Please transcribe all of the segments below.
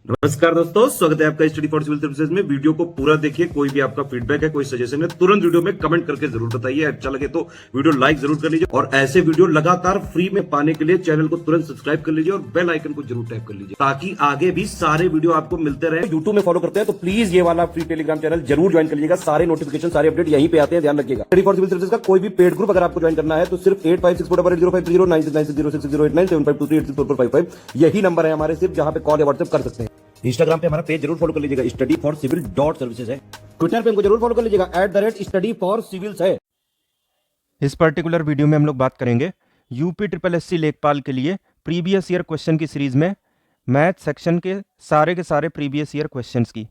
नमस्कार दोस्तों, स्वागत है आपका स्टडी फॉर सिविल सर्विसेज में। वीडियो को पूरा देखिए। कोई भी आपका फीडबैक है, कोई सजेशन है, तुरंत वीडियो में कमेंट करके जरूर बताइए। अच्छा लगे तो वीडियो लाइक जरूर कर लीजिए और ऐसे वीडियो लगातार फ्री में पाने के लिए चैनल को तुरंत सब्सक्राइब कर लीजिए और बेल आइकन को जरूर टैप कर लीजिए ताकि आगे भी सारे वीडियो आपको मिलते रहे। यूट्यूब में फॉलो करते हैं तो प्लीज ये वाला फ्री टेलीग्राम चैनल जरूर ज्वाइन कर लीजिएगा। सारे नोटिफिकेशन, सारे अपडेट यहीं पे आते हैं, ध्यान रखिएगा। स्टडी फॉर सिविल सर्विसेज का कोई भी पेड ग्रुप अगर आपको ज्वाइन करना है तो सिर्फ 856480560660897423864455 यही नंबर है हमारे, सिर्फ जहां पे कॉल या व्हाट्सएप कर सकते हैं। इंस्टाग्राम पे हमारा पेज जरूर फॉलो कर लीजिएगा, स्टडी फॉर सिविल .सर्विसेज है। ट्विटर पे हमको जरूर फॉलो कर लीजिएगा, @study for civils है। इस पर्टिकुलर वीडियो में हम लोग बात करेंगे यूपी ट्रिपल एससी लेखपाल के लिए प्रीवियस ईयर क्वेश्चन की सीरीज में मैथ सेक्शन के सारे प्रीवियस ईयर क्वेश्चंस की।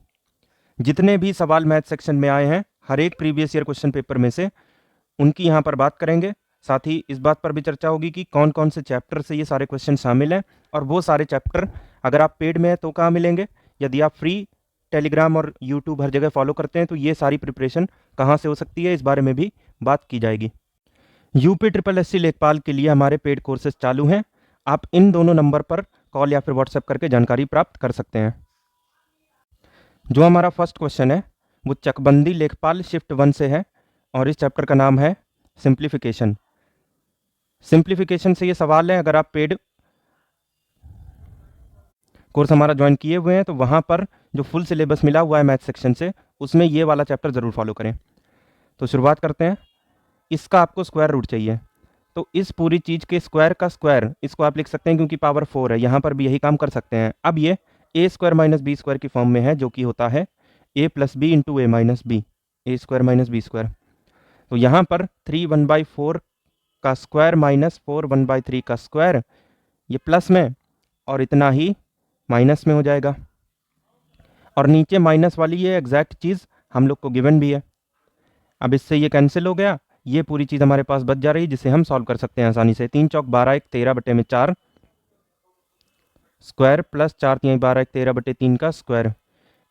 जितने भी सवाल मैथ सेक्शन में आए हैं हर एक प्रीवियस ईयर क्वेश्चन पेपर में से उनकी यहाँ पर बात करेंगे। साथ ही इस बात पर भी चर्चा होगी कि कौन कौन से चैप्टर से ये सारे क्वेश्चन शामिल हैं और वो सारे चैप्टर अगर आप पेड में हैं तो कहाँ मिलेंगे। यदि आप फ्री टेलीग्राम और यूट्यूब हर जगह फॉलो करते हैं तो ये सारी प्रिपरेशन कहाँ से हो सकती है, इस बारे में भी बात की जाएगी। यूपी ट्रिपल एससी लेखपाल के लिए हमारे पेड कोर्सेज चालू हैं। आप इन दोनों नंबर पर कॉल या फिर व्हाट्सएप करके जानकारी प्राप्त कर सकते हैं। जो हमारा फर्स्ट क्वेश्चन है वो चकबंदी लेखपाल शिफ्ट 1 से है और इस चैप्टर का नाम है सिंप्लीफिकेशन। सिंप्लीफिकेशन से ये सवाल है। अगर आप पेड कोर्स हमारा ज्वाइन किए हुए हैं तो वहाँ पर जो फुल सिलेबस मिला हुआ है मैथ सेक्शन से उसमें ये वाला चैप्टर ज़रूर फॉलो करें। तो शुरुआत करते हैं। इसका आपको स्क्वायर रूट चाहिए, तो इस पूरी चीज़ के स्क्वायर का स्क्वायर इसको आप लिख सकते हैं क्योंकि पावर 4 है, यहाँ पर भी यही काम कर सकते हैं। अब ये ए स्क्वायर माइनस बी स्क्वायर की फॉर्म में है जो कि होता है ए plus B into A minus B, A square minus B square. तो यहाँ पर 3 1/4 का स्क्वायर माइनस 4 1/3 का स्क्वायर, ये प्लस में और इतना ही माइनस में हो जाएगा। और नीचे माइनस वाली ये एग्जैक्ट चीज़ हम लोग को गिवन भी है। अब इससे ये कैंसिल हो गया, ये पूरी चीज़ हमारे पास बच जा रही है जिसे हम सॉल्व कर सकते हैं आसानी से। 3 चौक 12 1 13/4 स्क्वायर प्लस 4 3 12 1 13/3 का स्क्वायर,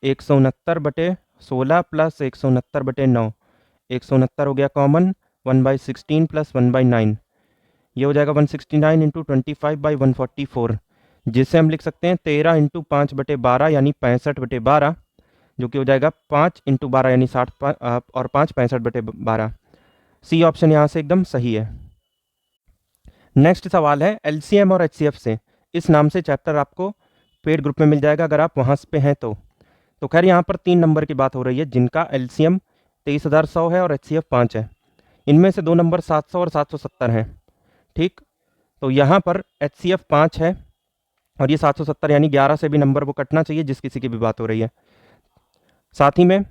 169/16 प्लस 169/9, 169 हो गया कॉमन, 1/16 प्लस 1/9 ये हो जाएगा 169 इंटू 25/144, जिसे हम लिख सकते हैं 13 इंटू 5/12 यानी 65/12, जो कि हो जाएगा 5 इंटू 12 यानी 60 और 5 65/12। सी ऑप्शन यहाँ से एकदम सही है। नेक्स्ट सवाल है एलसीएम और एचसीएफ से। इस नाम से चैप्टर आपको पेड ग्रुप में मिल जाएगा अगर आप वहाँ पे हैं तो खैर यहाँ पर 3 नंबर की बात हो रही है जिनका एलसीएम 23,100 है और एचसीएफ 5 है। इनमें से 2 नंबर 700 और 770 हैं, ठीक। तो यहाँ पर एचसीएफ 5 है और ये 770 यानी 11 से भी नंबर वो कटना चाहिए जिस किसी की भी बात हो रही है। साथ ही में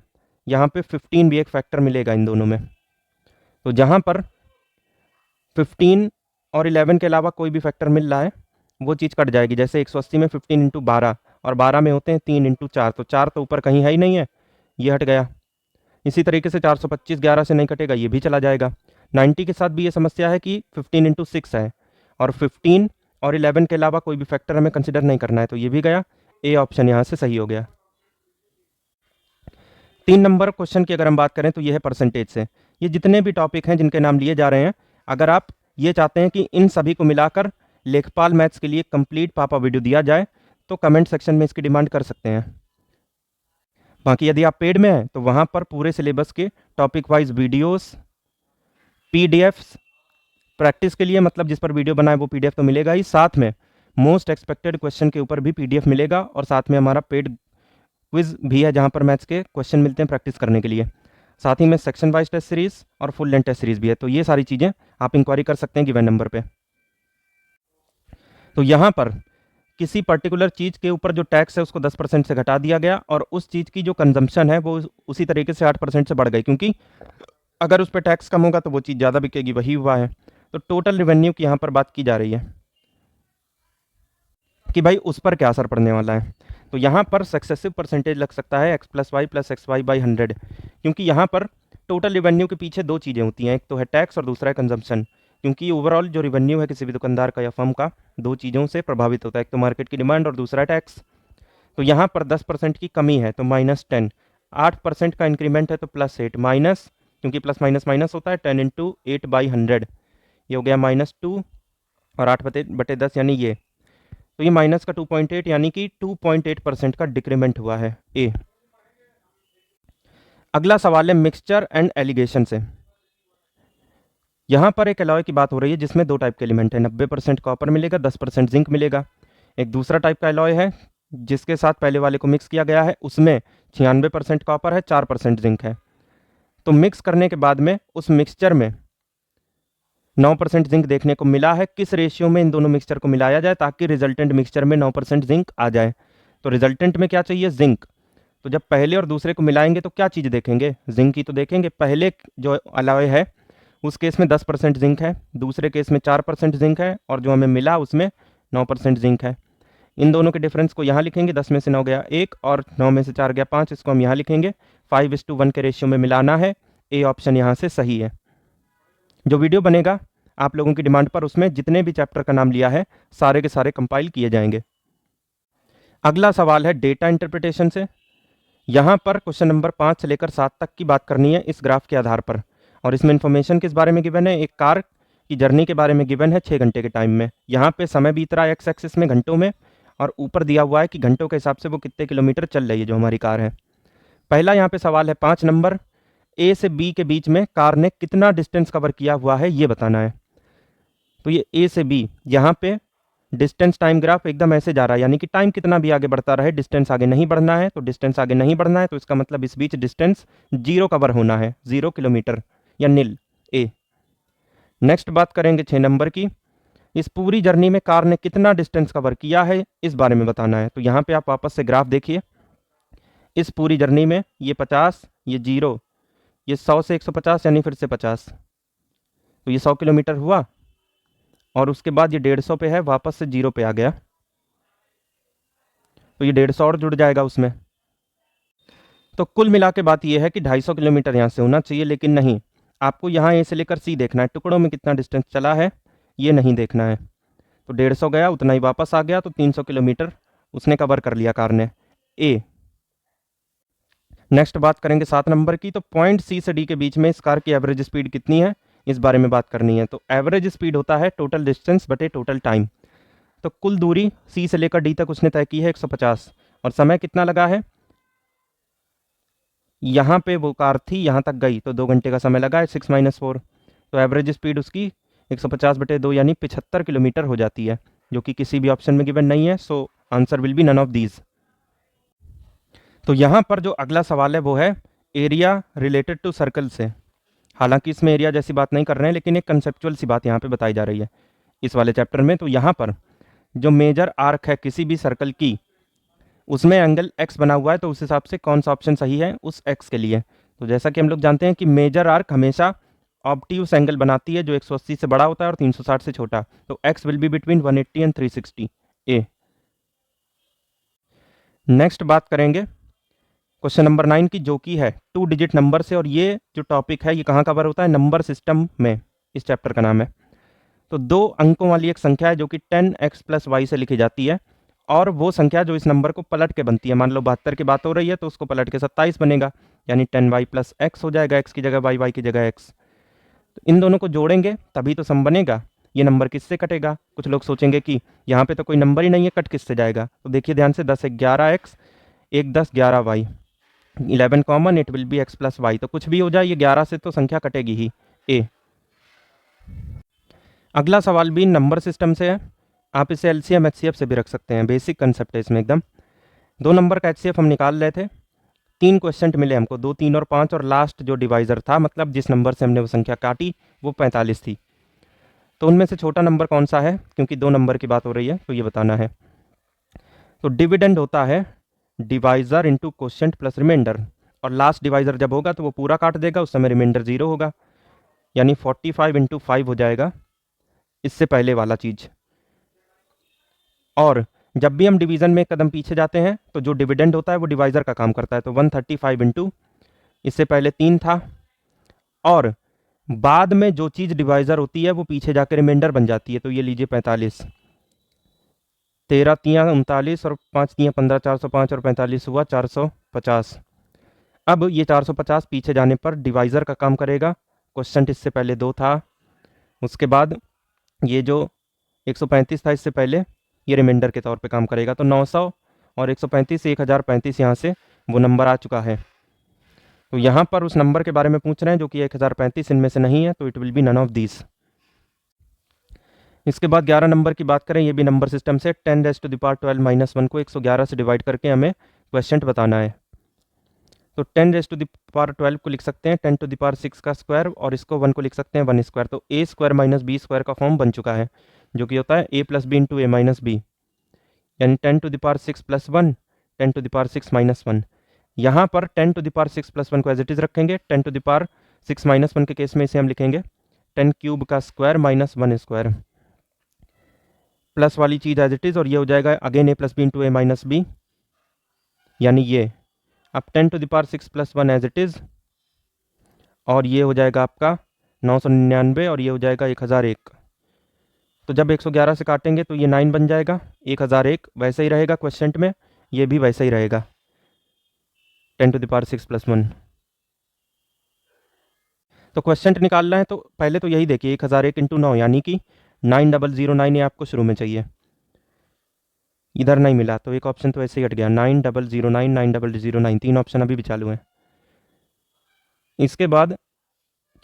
यहाँ पे 15 भी एक फैक्टर मिलेगा इन दोनों में। तो जहाँ पर 15 और 11 के अलावा कोई भी फैक्टर मिल रहा है वो चीज़ कट जाएगी। जैसे 180 में 15 इंटू 12 और 12 में होते हैं 3 इंटू 4, तो 4 तो ऊपर कहीं है ही नहीं है, ये हट गया। इसी तरीके से 425 11 से नहीं कटेगा, ये भी चला जाएगा। 90 के साथ भी ये समस्या है कि 15 इंटू 6 है और 15 और 11 के अलावा कोई भी फैक्टर हमें कंसिडर नहीं करना है, तो ये भी गया। ए ऑप्शन यहाँ से सही हो गया। 3 नंबर क्वेश्चन की अगर हम बात करें तो ये है परसेंटेज से। ये जितने भी टॉपिक हैं जिनके नाम लिए जा रहे हैं, अगर आप ये चाहते हैं कि इन सभी को मिलाकर लेखपाल मैथ्स के लिए कंप्लीट पापा वीडियो दिया जाए तो कमेंट सेक्शन में इसकी डिमांड कर सकते हैं। बाकी यदि आप पेड में हैं तो वहाँ पर पूरे सिलेबस के topic wise videos, PDFs practice के लिए, मतलब जिस पर वीडियो बनाए वो पीडीएफ तो मिलेगा ही, साथ में मोस्ट एक्सपेक्टेड क्वेश्चन के ऊपर भी पीडीएफ मिलेगा और साथ में हमारा पेड क्विज भी है जहाँ पर मैथ्स के क्वेश्चन मिलते हैं प्रैक्टिस करने के लिए। साथ ही में सेक्शन वाइज टेस्ट सीरीज और फुल लेंथ टेस्ट सीरीज भी है। तो ये सारी चीज़ें आप इंक्वायरी कर सकते हैं गिवन नंबर पे। तो यहाँ पर किसी पर्टिकुलर चीज़ के ऊपर जो टैक्स है उसको 10% से घटा दिया गया और उस चीज़ की जो कंजम्पशन है वो उसी तरीके से 8% से बढ़ गई, क्योंकि अगर उस पर टैक्स कम होगा तो वो चीज़ ज़्यादा बिकेगी, वही हुआ है। तो टोटल रेवेन्यू की यहाँ पर बात की जा रही है कि भाई उस पर क्या असर पड़ने वाला है। तो यहाँ पर सक्सेसिव परसेंटेज लग सकता है x + y + xy/100, क्योंकि यहाँ पर टोटल रेवेन्यू के पीछे 2 चीज़ें होती हैं, एक तो है टैक्स और दूसरा है कंजम्पशन। क्योंकि ओवरऑल जो रेवेन्यू है किसी भी दुकानदार का या फर्म का 2 चीज़ों से प्रभावित होता है, एक तो मार्केट की डिमांड और दूसरा टैक्स। तो यहाँ पर 10% की कमी है तो -10, 8% का इंक्रीमेंट है तो +8, माइनस, क्योंकि प्लस माइनस माइनस होता है, 10 × 8/100 ये हो गया -2 और 8/10 यानी ये तो ये माइनस का 2.8 यानी कि 2.8% का डिक्रीमेंट हुआ है ए। अगला सवाल है मिक्सचर एंड एलिगेशन से। यहाँ पर एक अलॉय की बात हो रही है जिसमें दो टाइप के एलिमेंट है, 90% कॉपर मिलेगा, 10% जिंक मिलेगा। एक दूसरा टाइप का अलॉय है जिसके साथ पहले वाले को मिक्स किया गया है, उसमें 96% कॉपर है, 4% जिंक है। तो मिक्स करने के बाद में उस मिक्सचर में 9% जिंक देखने को मिला है। किस रेशियो में इन दोनों मिक्सचर को मिलाया जाए ताकि रिजल्टेंट मिक्सचर में 9% जिंक आ जाए? तो रिजल्टेंट में क्या चाहिए? जिंक। तो जब पहले और दूसरे को मिलाएंगे तो क्या चीज़ देखेंगे? जिंक ही तो देखेंगे। पहले जो अलॉय है उस केस में 10% जिंक है, दूसरे केस में 4% जिंक है, और जो हमें मिला उसमें 9% जिंक है। इन दोनों के डिफरेंस को यहाँ लिखेंगे, 10 में से 9 गया 1 और 9 में से 4 गया 5, इसको हम यहाँ लिखेंगे। 5:1 के रेशियो में मिलाना है, ए ऑप्शन यहाँ से सही है। जो वीडियो बनेगा आप लोगों की डिमांड पर, उसमें जितने भी चैप्टर का नाम लिया है सारे के सारे कंपाइल किए जाएंगे। अगला सवाल है डेटा इंटरप्रिटेशन से। यहाँ पर क्वेश्चन नंबर 5 से लेकर 7 तक की बात करनी है इस ग्राफ के आधार पर, और इसमें इन्फॉर्मेशन किस बारे में गिवन है? एक कार की जर्नी के बारे में गिवन है 6 घंटे के टाइम में। यहाँ पे समय बीत रहा है एक्स एक्सिस में घंटों में, और ऊपर दिया हुआ है कि घंटों के हिसाब से वो कितने किलोमीटर चल रही है जो हमारी कार है। पहला यहाँ पे सवाल है 5 नंबर, ए से बी के बीच में कार ने कितना डिस्टेंस कवर किया हुआ है ये बताना है। तो ये ए से बी, यहाँ पे डिस्टेंस टाइम ग्राफ एकदम ऐसे जा रहा है, यानी कि टाइम कितना भी आगे बढ़ता रहे डिस्टेंस आगे नहीं बढ़ना है। तो डिस्टेंस आगे नहीं बढ़ना है तो इसका मतलब इस बीच डिस्टेंस 0 कवर होना है, 0 किलोमीटर या नील, ए। नेक्स्ट बात करेंगे 6 नंबर की, इस पूरी जर्नी में कार ने कितना डिस्टेंस कवर किया है इस बारे में बताना है। तो यहाँ पे आप वापस से ग्राफ देखिए, इस पूरी जर्नी में ये 50, ये 0, ये 100 से 150 यानी फिर से 50, तो ये 100 किलोमीटर हुआ, और उसके बाद ये 150 पे है, वापस से 0 पे आ गया, तो ये 150 और जुड़ जाएगा उसमें। तो कुल मिला के बात ये है कि 250 किलोमीटर यहाँ से होना चाहिए, लेकिन नहीं, आपको यहाँ ए से लेकर सी देखना है, टुकड़ों में कितना डिस्टेंस चला है ये नहीं देखना है। तो 150 गया, उतना ही वापस आ गया, तो 300 किलोमीटर उसने कवर कर लिया कार ने, ए। नेक्स्ट बात करेंगे 7 नंबर की, तो पॉइंट सी से डी के बीच में इस कार की एवरेज स्पीड कितनी है इस बारे में बात करनी है। तो एवरेज स्पीड होता है टोटल डिस्टेंस बटे टोटल टाइम। तो कुल दूरी सी से लेकर डी तक उसने तय की है 150, और समय कितना लगा है? यहाँ पे वो कार थी, यहाँ तक गई तो 2 घंटे का समय लगा है, 6 - 4, तो एवरेज स्पीड उसकी 150/2 यानी 75 किलोमीटर हो जाती है, जो कि किसी भी ऑप्शन में गिवन नहीं है। So answer will be none of these. तो यहाँ पर जो अगला सवाल है वो है एरिया रिलेटेड टू सर्कल से। हालांकि इसमें एरिया जैसी बात नहीं कर रहे हैं, लेकिन एक कंसेप्चुअल सी बात यहाँ पे बताई जा रही है इस वाले चैप्टर में। तो यहाँ पर जो मेजर आर्क है किसी भी सर्कल की, उसमें एंगल x बना हुआ है, तो उस हिसाब से कौन सा ऑप्शन सही है उस x के लिए। तो जैसा कि हम लोग जानते हैं कि मेजर आर्क हमेशा ऑब्ट्यूस एंगल बनाती है जो 180 से बड़ा होता है और 360 से छोटा। तो x will be between 180 and 360, A. Next बात करेंगे क्वेश्चन नंबर 9 की, जो कि है 2 डिजिट नंबर से, और ये जो टॉपिक है ये कहाँ कवर होता है? नंबर सिस्टम में, इस चैप्टर का नाम है। तो 2 अंकों वाली एक संख्या है जो कि 10x + y से लिखी जाती है, और वो संख्या जो इस नंबर को पलट के बनती है, मान लो 72 की बात हो रही है तो उसको पलट के 27 बनेगा, यानी 10y + x हो जाएगा, x की जगह y, y की जगह x। तो इन दोनों को जोड़ेंगे तभी तो सम बनेगा। ये नंबर किससे कटेगा? कुछ लोग सोचेंगे कि यहाँ पे तो कोई नंबर ही नहीं है, कट किससे जाएगा? तो देखिए ध्यान से, 10 = 11x, 1 10 11y, 11 common, it will B x + y। तो कुछ भी हो जाए ये 11 से तो संख्या कटेगी ही, ए। अगला सवाल भी नंबर सिस्टम से है, आप इसे LCM HCF से भी रख सकते हैं, बेसिक कंसेप्ट है इसमें एकदम। 2 नंबर का HCF हम निकाल रहे थे, 3 क्वेश्चन मिले हमको, 2 3 और 5, और लास्ट जो डिवाइजर था, मतलब जिस नंबर से हमने वो संख्या काटी वो 45 थी। तो उनमें से छोटा नंबर कौन सा है? क्योंकि 2 नंबर की बात हो रही है तो ये बताना है। तो डिविडेंड होता है divisor into quotient plus reminder, और लास्ट डिवाइजर जब होगा तो वो पूरा काट देगा, उस समय रिमाइंडर 0 होगा, यानी 45 × 5 हो जाएगा इससे पहले वाला चीज। और जब भी हम डिवीजन में एक कदम पीछे जाते हैं तो जो डिविडेंड होता है वो डिवाइजर का काम करता है। तो 135 × इससे पहले 3 था, और बाद में जो चीज डिवाइजर होती है वो पीछे जाकर रिमाइंडर बन जाती है। तो ये लीजिए 45, 13 × 3 = 39 और 5 × 3 = 15, 405 और 45 हुआ 450। अब ये 450 पीछे जाने पर डिवाइजर का काम करेगा। क्वेश्चन इससे पहले 2 था, उसके बाद ये जो 135 था इससे पहले ये रिमाइंडर के तौर पे काम करेगा। तो 900 और 135 से 1035 यहाँ से वो नंबर आ चुका है। तो यहाँ पर उस नंबर के बारे में पूछ रहे हैं जो कि 1035 इनमें से नहीं है, तो it will be none of these. इसके बाद 11 नंबर की बात करें, ये भी नंबर सिस्टम से 10⁻12 - 1 को 111 से डिवाइड करके हमें क्वेश्चन बताना है। तो 10⁻12 को लिख सकते हैं 10⁻6 का स्क्वायर, और इसको 1 को लिख सकते हैं 1 स्क्वायर। तो a square minus B square का फॉर्म बन चुका है, जो कि होता है a plus B into A minus B, यानी 10⁻6 + 1 10⁻6 - 1। यहाँ पर 10⁻6 + 1 को एज इट इज़ रखेंगे। 10⁻6 - 1 के केस में इसे हम लिखेंगे 10³ का स्क्वायर माइनस 1 स्क्वायर, प्लस वाली चीज़ एज इट इज़, और ये हो जाएगा again a plus B into A minus B, यानी ये। अब 10⁻6 + 1 एज इट इज़, और ये हो जाएगा आपका 999, और ये हो जाएगा 1001। तो जब 111 से काटेंगे तो ये 9 बन जाएगा, 1001 वैसे ही रहेगा क्वेश्चन में, ये भी वैसे ही रहेगा 10⁻6 + 1। तो क्वेश्चन निकालना है तो पहले तो यही देखिए 1001 × 9 यानी कि 9009 ये आपको शुरू में चाहिए, इधर नहीं मिला तो एक ऑप्शन तो ऐसे ही हट गया। 9009 9009 3 ऑप्शन अभी भी चालू हैं। इसके बाद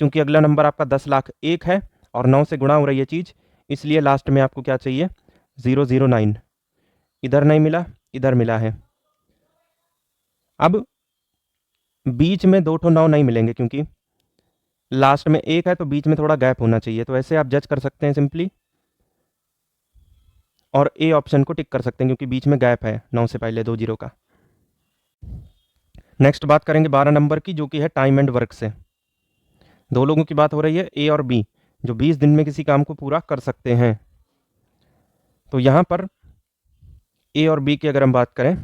चूंकि अगला नंबर आपका 10,01,000 है और 9 से गुणा हो रही है चीज़, इसलिए लास्ट में आपको क्या चाहिए 009। इधर नहीं मिला, इधर मिला है। अब बीच में 2 9 नहीं मिलेंगे क्योंकि लास्ट में 1 है, तो बीच में थोड़ा गैप होना चाहिए। तो ऐसे आप जज कर सकते हैं सिंपली, और ए ऑप्शन को टिक कर सकते हैं क्योंकि बीच में गैप है 9 से पहले 2 0 का। नेक्स्ट बात करेंगे 12 नंबर की, जो कि है टाइम एंड वर्क से। दो लोगों की बात हो रही है, ए और बी, जो 20 दिन में किसी काम को पूरा कर सकते हैं। तो यहाँ पर ए और बी की अगर हम बात करें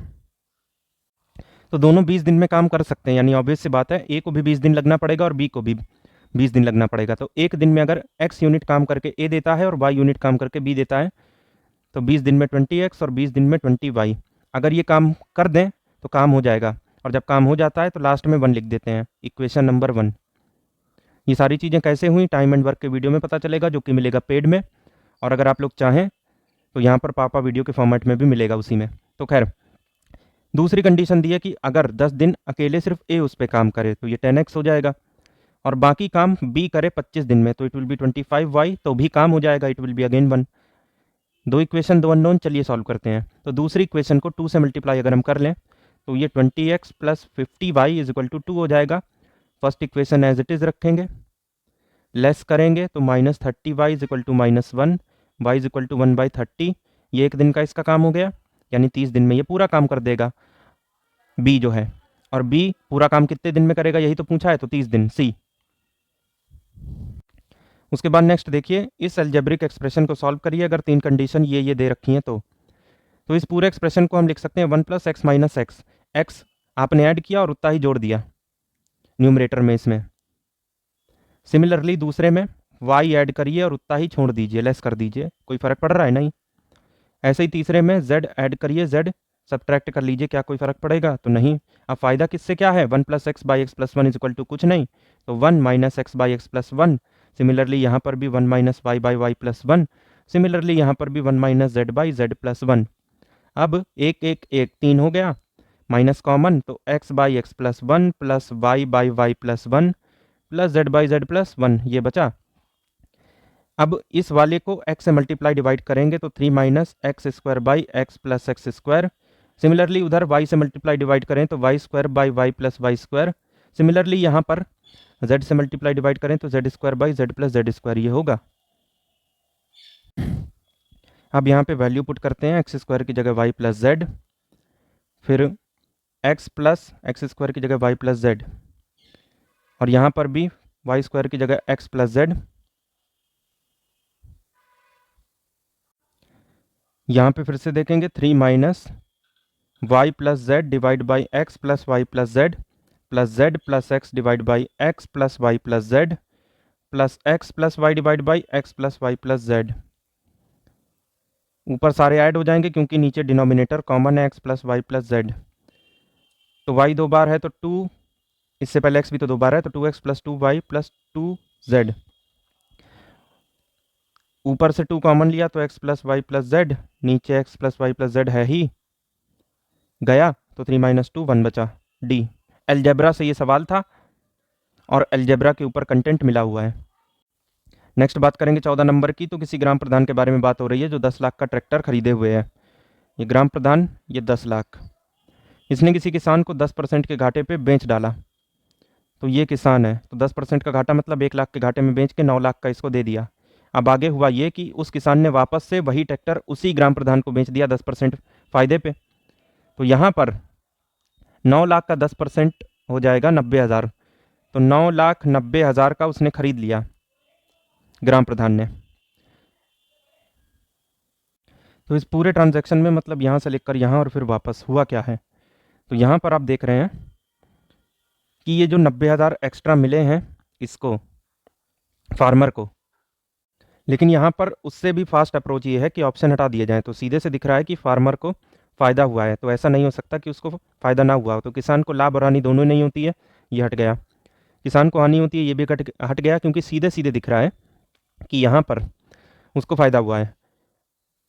तो दोनों 20 दिन में काम कर सकते हैं, यानी ऑब्वियस सी बात है ए को भी 20 दिन लगना पड़ेगा और बी को भी 20 दिन लगना पड़ेगा। तो एक दिन में अगर x यूनिट काम करके ए देता है और y यूनिट काम करके बी देता है, तो 20 दिन में 20x और 20 दिन में 20y। अगर ये काम कर दें तो काम हो जाएगा, और जब काम हो जाता है तो लास्ट में 1 लिख देते हैं, इक्वेशन नंबर 1। ये सारी चीज़ें कैसे हुई टाइम एंड वर्क के वीडियो में पता चलेगा, जो कि मिलेगा पेड में, और अगर आप लोग चाहें तो यहाँ पर पापा वीडियो के फॉर्मेट में भी मिलेगा उसी में। तो खैर, दूसरी कंडीशन दी है कि अगर 10 दिन अकेले सिर्फ ए उस पर काम करे तो ये 10x हो जाएगा, और बाकी काम बी करे 25 दिन में तो इट विल बी 25y, तो भी काम हो जाएगा, इट विल बी अगेन 1। दो इक्वेशन, दो अननोन, चलिए सॉल्व करते हैं। तो दूसरी इक्वेशन को 2 से मल्टीप्लाई अगर हम कर लें तो ये 20x + 50y = 2 हो जाएगा। First equation as it is रखेंगे, लेस करेंगे तो -30y = -1, y = 1/30। ये एक दिन का इसका काम हो गया, यानी 30 दिन में ये पूरा काम कर देगा बी जो है। और बी पूरा काम कितने दिन में करेगा यही तो पूछा है, तो 30 दिन, सी। उसके बाद नेक्स्ट देखिए, इस अलजेब्रिक एक्सप्रेशन को सॉल्व करिए अगर 3 कंडीशन ये दे रखी हैं तो इस पूरे एक्सप्रेशन को हम लिख सकते हैं 1 + x - x। x आपने ऐड किया और उतना ही जोड़ दिया न्यूमरेटर में इसमें। सिमिलरली दूसरे में y ऐड करिए और उतना ही छोड़ दीजिए, लेस कर दीजिए, कोई फ़र्क पड़ रहा है नहीं। ऐसे ही तीसरे में z ऐड करिए, z सब्ट्रैक्ट कर लीजिए, क्या कोई फ़र्क पड़ेगा, तो नहीं। अब फ़ायदा किससे क्या है, 1 + x/x + 1 = कुछ नहीं, तो 1 - x/x + 1। सिमिलरली यहाँ पर भी 1 - y/y + 1। सिमिलरली यहाँ पर भी 1 - z/z + 1। अब 1 1 1 3 हो गया, माइनस कॉमन, तो x/x + 1 + y/y + 1 + z/z + 1 ये बचा। अब इस वाले को x से मल्टीप्लाई डिवाइड करेंगे तो 3 - x² + x + x²। सिमिलरली उधर y से मल्टीप्लाई डिवाइड करें तो y² y + y²। सिमिलरली यहाँ पर z से मल्टीप्लाई डिवाइड करें तो z² z + z² ये होगा। अब यहाँ पे वैल्यू पुट करते हैं, x² की जगह y + z, फिर x + x² की जगह y + z, और यहाँ पर भी y² की जगह x + z। यहाँ पे फिर से देखेंगे 3 - y + z divide by x + y + z + z + x divide by x + y + z plus x + y divide by x + y + z। ऊपर सारे ऐड हो जाएंगे क्योंकि नीचे डिनोमिनेटर कॉमन है x + y + z। तो y 2 बार है तो 2, इससे पहले x भी तो 2 बार है तो 2x + 2y + 2z। ऊपर से 2 कॉमन लिया तो x plus Y plus Z, नीचे x plus Y plus Z है ही, गया तो 3 माइनस 2 1 बचा। डी, अलजेब्रा से ये सवाल था और अलजेब्रा के ऊपर कंटेंट मिला हुआ है। नेक्स्ट बात करेंगे 14 नंबर की। तो किसी ग्राम प्रधान के बारे में बात हो रही है जो 10 लाख का ट्रैक्टर खरीदे हुए है। ये ग्राम प्रधान, ये 10 लाख, इसने किसी किसान को 10% के घाटे पे बेच डाला। तो ये किसान है, तो 10% का घाटा मतलब 1 लाख के घाटे में बेच के 9 लाख का इसको दे दिया। अब आगे हुआ ये कि उस किसान ने वापस से वही ट्रैक्टर उसी ग्राम प्रधान को बेच दिया 10% फ़ायदे पे। तो यहाँ पर 9 लाख का 10% हो जाएगा 90,000। तो 9,90,000 का उसने खरीद लिया ग्राम प्रधान ने। तो इस पूरे ट्रांजैक्शन में मतलब यहाँ से लेकर यहाँ और फिर वापस हुआ क्या है, तो यहाँ पर आप देख रहे हैं कि ये जो 90,000 एक्स्ट्रा मिले हैं इसको, फार्मर को, लेकिन यहाँ पर उससे भी फास्ट अप्रोच ये है कि ऑप्शन हटा दिए जाएँ। तो सीधे से दिख रहा है कि फार्मर को फ़ायदा हुआ है, तो ऐसा नहीं हो सकता कि उसको फ़ायदा ना हुआ हो। तो किसान को लाभ और हानि दोनों नहीं होती है, ये हट गया। किसान को हानि होती है, ये भी हट गया, क्योंकि सीधे सीधे दिख रहा है कि यहाँ पर उसको फ़ायदा हुआ है।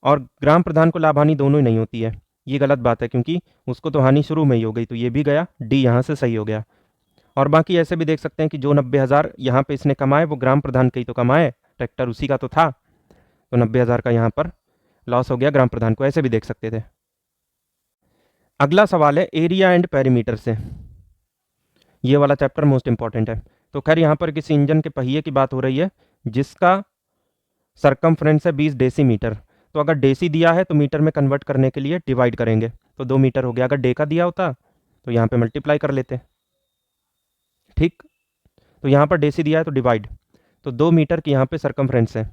और ग्राम प्रधान को लाभ हानि दोनों ही नहीं होती है, ये गलत बात है, क्योंकि उसको तो हानि शुरू में ही हो गई, तो ये भी गया, डी यहाँ से सही हो गया। और बाकी ऐसे भी देख सकते हैं कि जो 90,000 यहाँ पे इसने कमाए वो ग्राम प्रधान के ही तो कमाए, ट्रैक्टर उसी का तो था, तो 90,000 का यहाँ पर लॉस हो गया ग्राम प्रधान को, ऐसे भी देख सकते थे। अगला सवाल है एरिया एंड पेरीमीटर से, ये वाला चैप्टर मोस्ट इंपॉर्टेंट है। तो खैर यहाँ पर किसी इंजन के पहिए की बात हो रही है जिसका सरकमफ्रेंस है 20 डेसीमीटर। तो अगर डेसी दिया है तो मीटर में कन्वर्ट करने के लिए डिवाइड करेंगे, तो 2 मीटर हो गया। अगर डे का दिया होता तो यहाँ पे मल्टीप्लाई कर लेते, ठीक। तो यहाँ पर डेसी दिया है तो डिवाइड, तो 2 मीटर की यहाँ पे सरकमफ्रेंस है।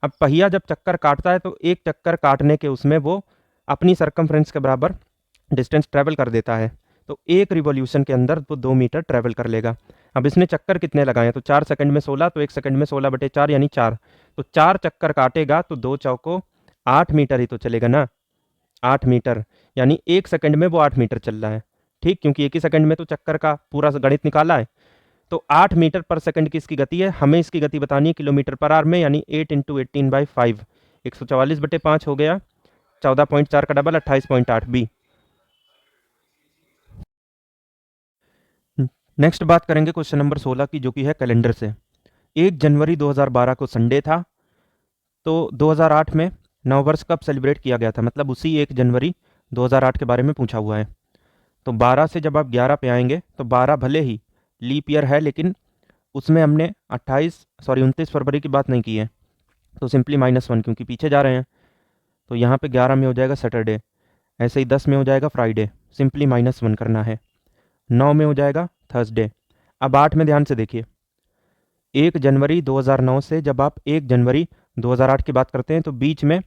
अब पहिया जब चक्कर काटता है तो एक चक्कर काटने के उसमें वो अपनी सरकमफ्रेंस के बराबर डिस्टेंस ट्रैवल कर देता है, तो एक रिवॉल्यूशन के अंदर वो 2 मीटर ट्रैवल कर लेगा। अब इसने चक्कर कितने लगाए, तो 4 सेकंड में 16, तो 1 सेकंड में 16/4 यानी 4, तो 4 चक्कर काटेगा तो 2 चौको 8 मीटर ही तो चलेगा ना, 8 मीटर, यानी 1 सेकंड में वो 8 मीटर चल रहा है, ठीक, क्योंकि 1 ही सेकंड में तो चक्कर का पूरा गणित निकाला है। तो 8 मीटर पर सेकंड की इसकी गति है, हमें इसकी गति बतानी है किलोमीटर पर आवर में, यानी 8 × 18/5, 144/5 हो गया, 14.4 का डबल 28.8 बी। नेक्स्ट बात करेंगे क्वेश्चन नंबर 16 की, जो कि है कैलेंडर से। 1 जनवरी 2012 को संडे था, तो 2008 में नववर्ष कब सेलिब्रेट किया गया था, मतलब उसी 1 जनवरी 2008 के बारे में पूछा हुआ है। तो 12 से जब आप 11 पे आएंगे तो 12 भले ही लीप ईयर है, लेकिन उसमें हमने 29 फरवरी की बात नहीं की है, तो सिंपली -1, क्योंकि पीछे जा रहे हैं। तो यहाँ पे 11 में हो जाएगा सैटरडे, ऐसे ही 10 में हो जाएगा फ्राइडे, सिंपली -1 करना है। 9 में हो जाएगा थर्सडे। अब 8 में ध्यान से देखिए, 1 जनवरी 2009 से जब आप 1 जनवरी 2008 की बात करते हैं तो बीच में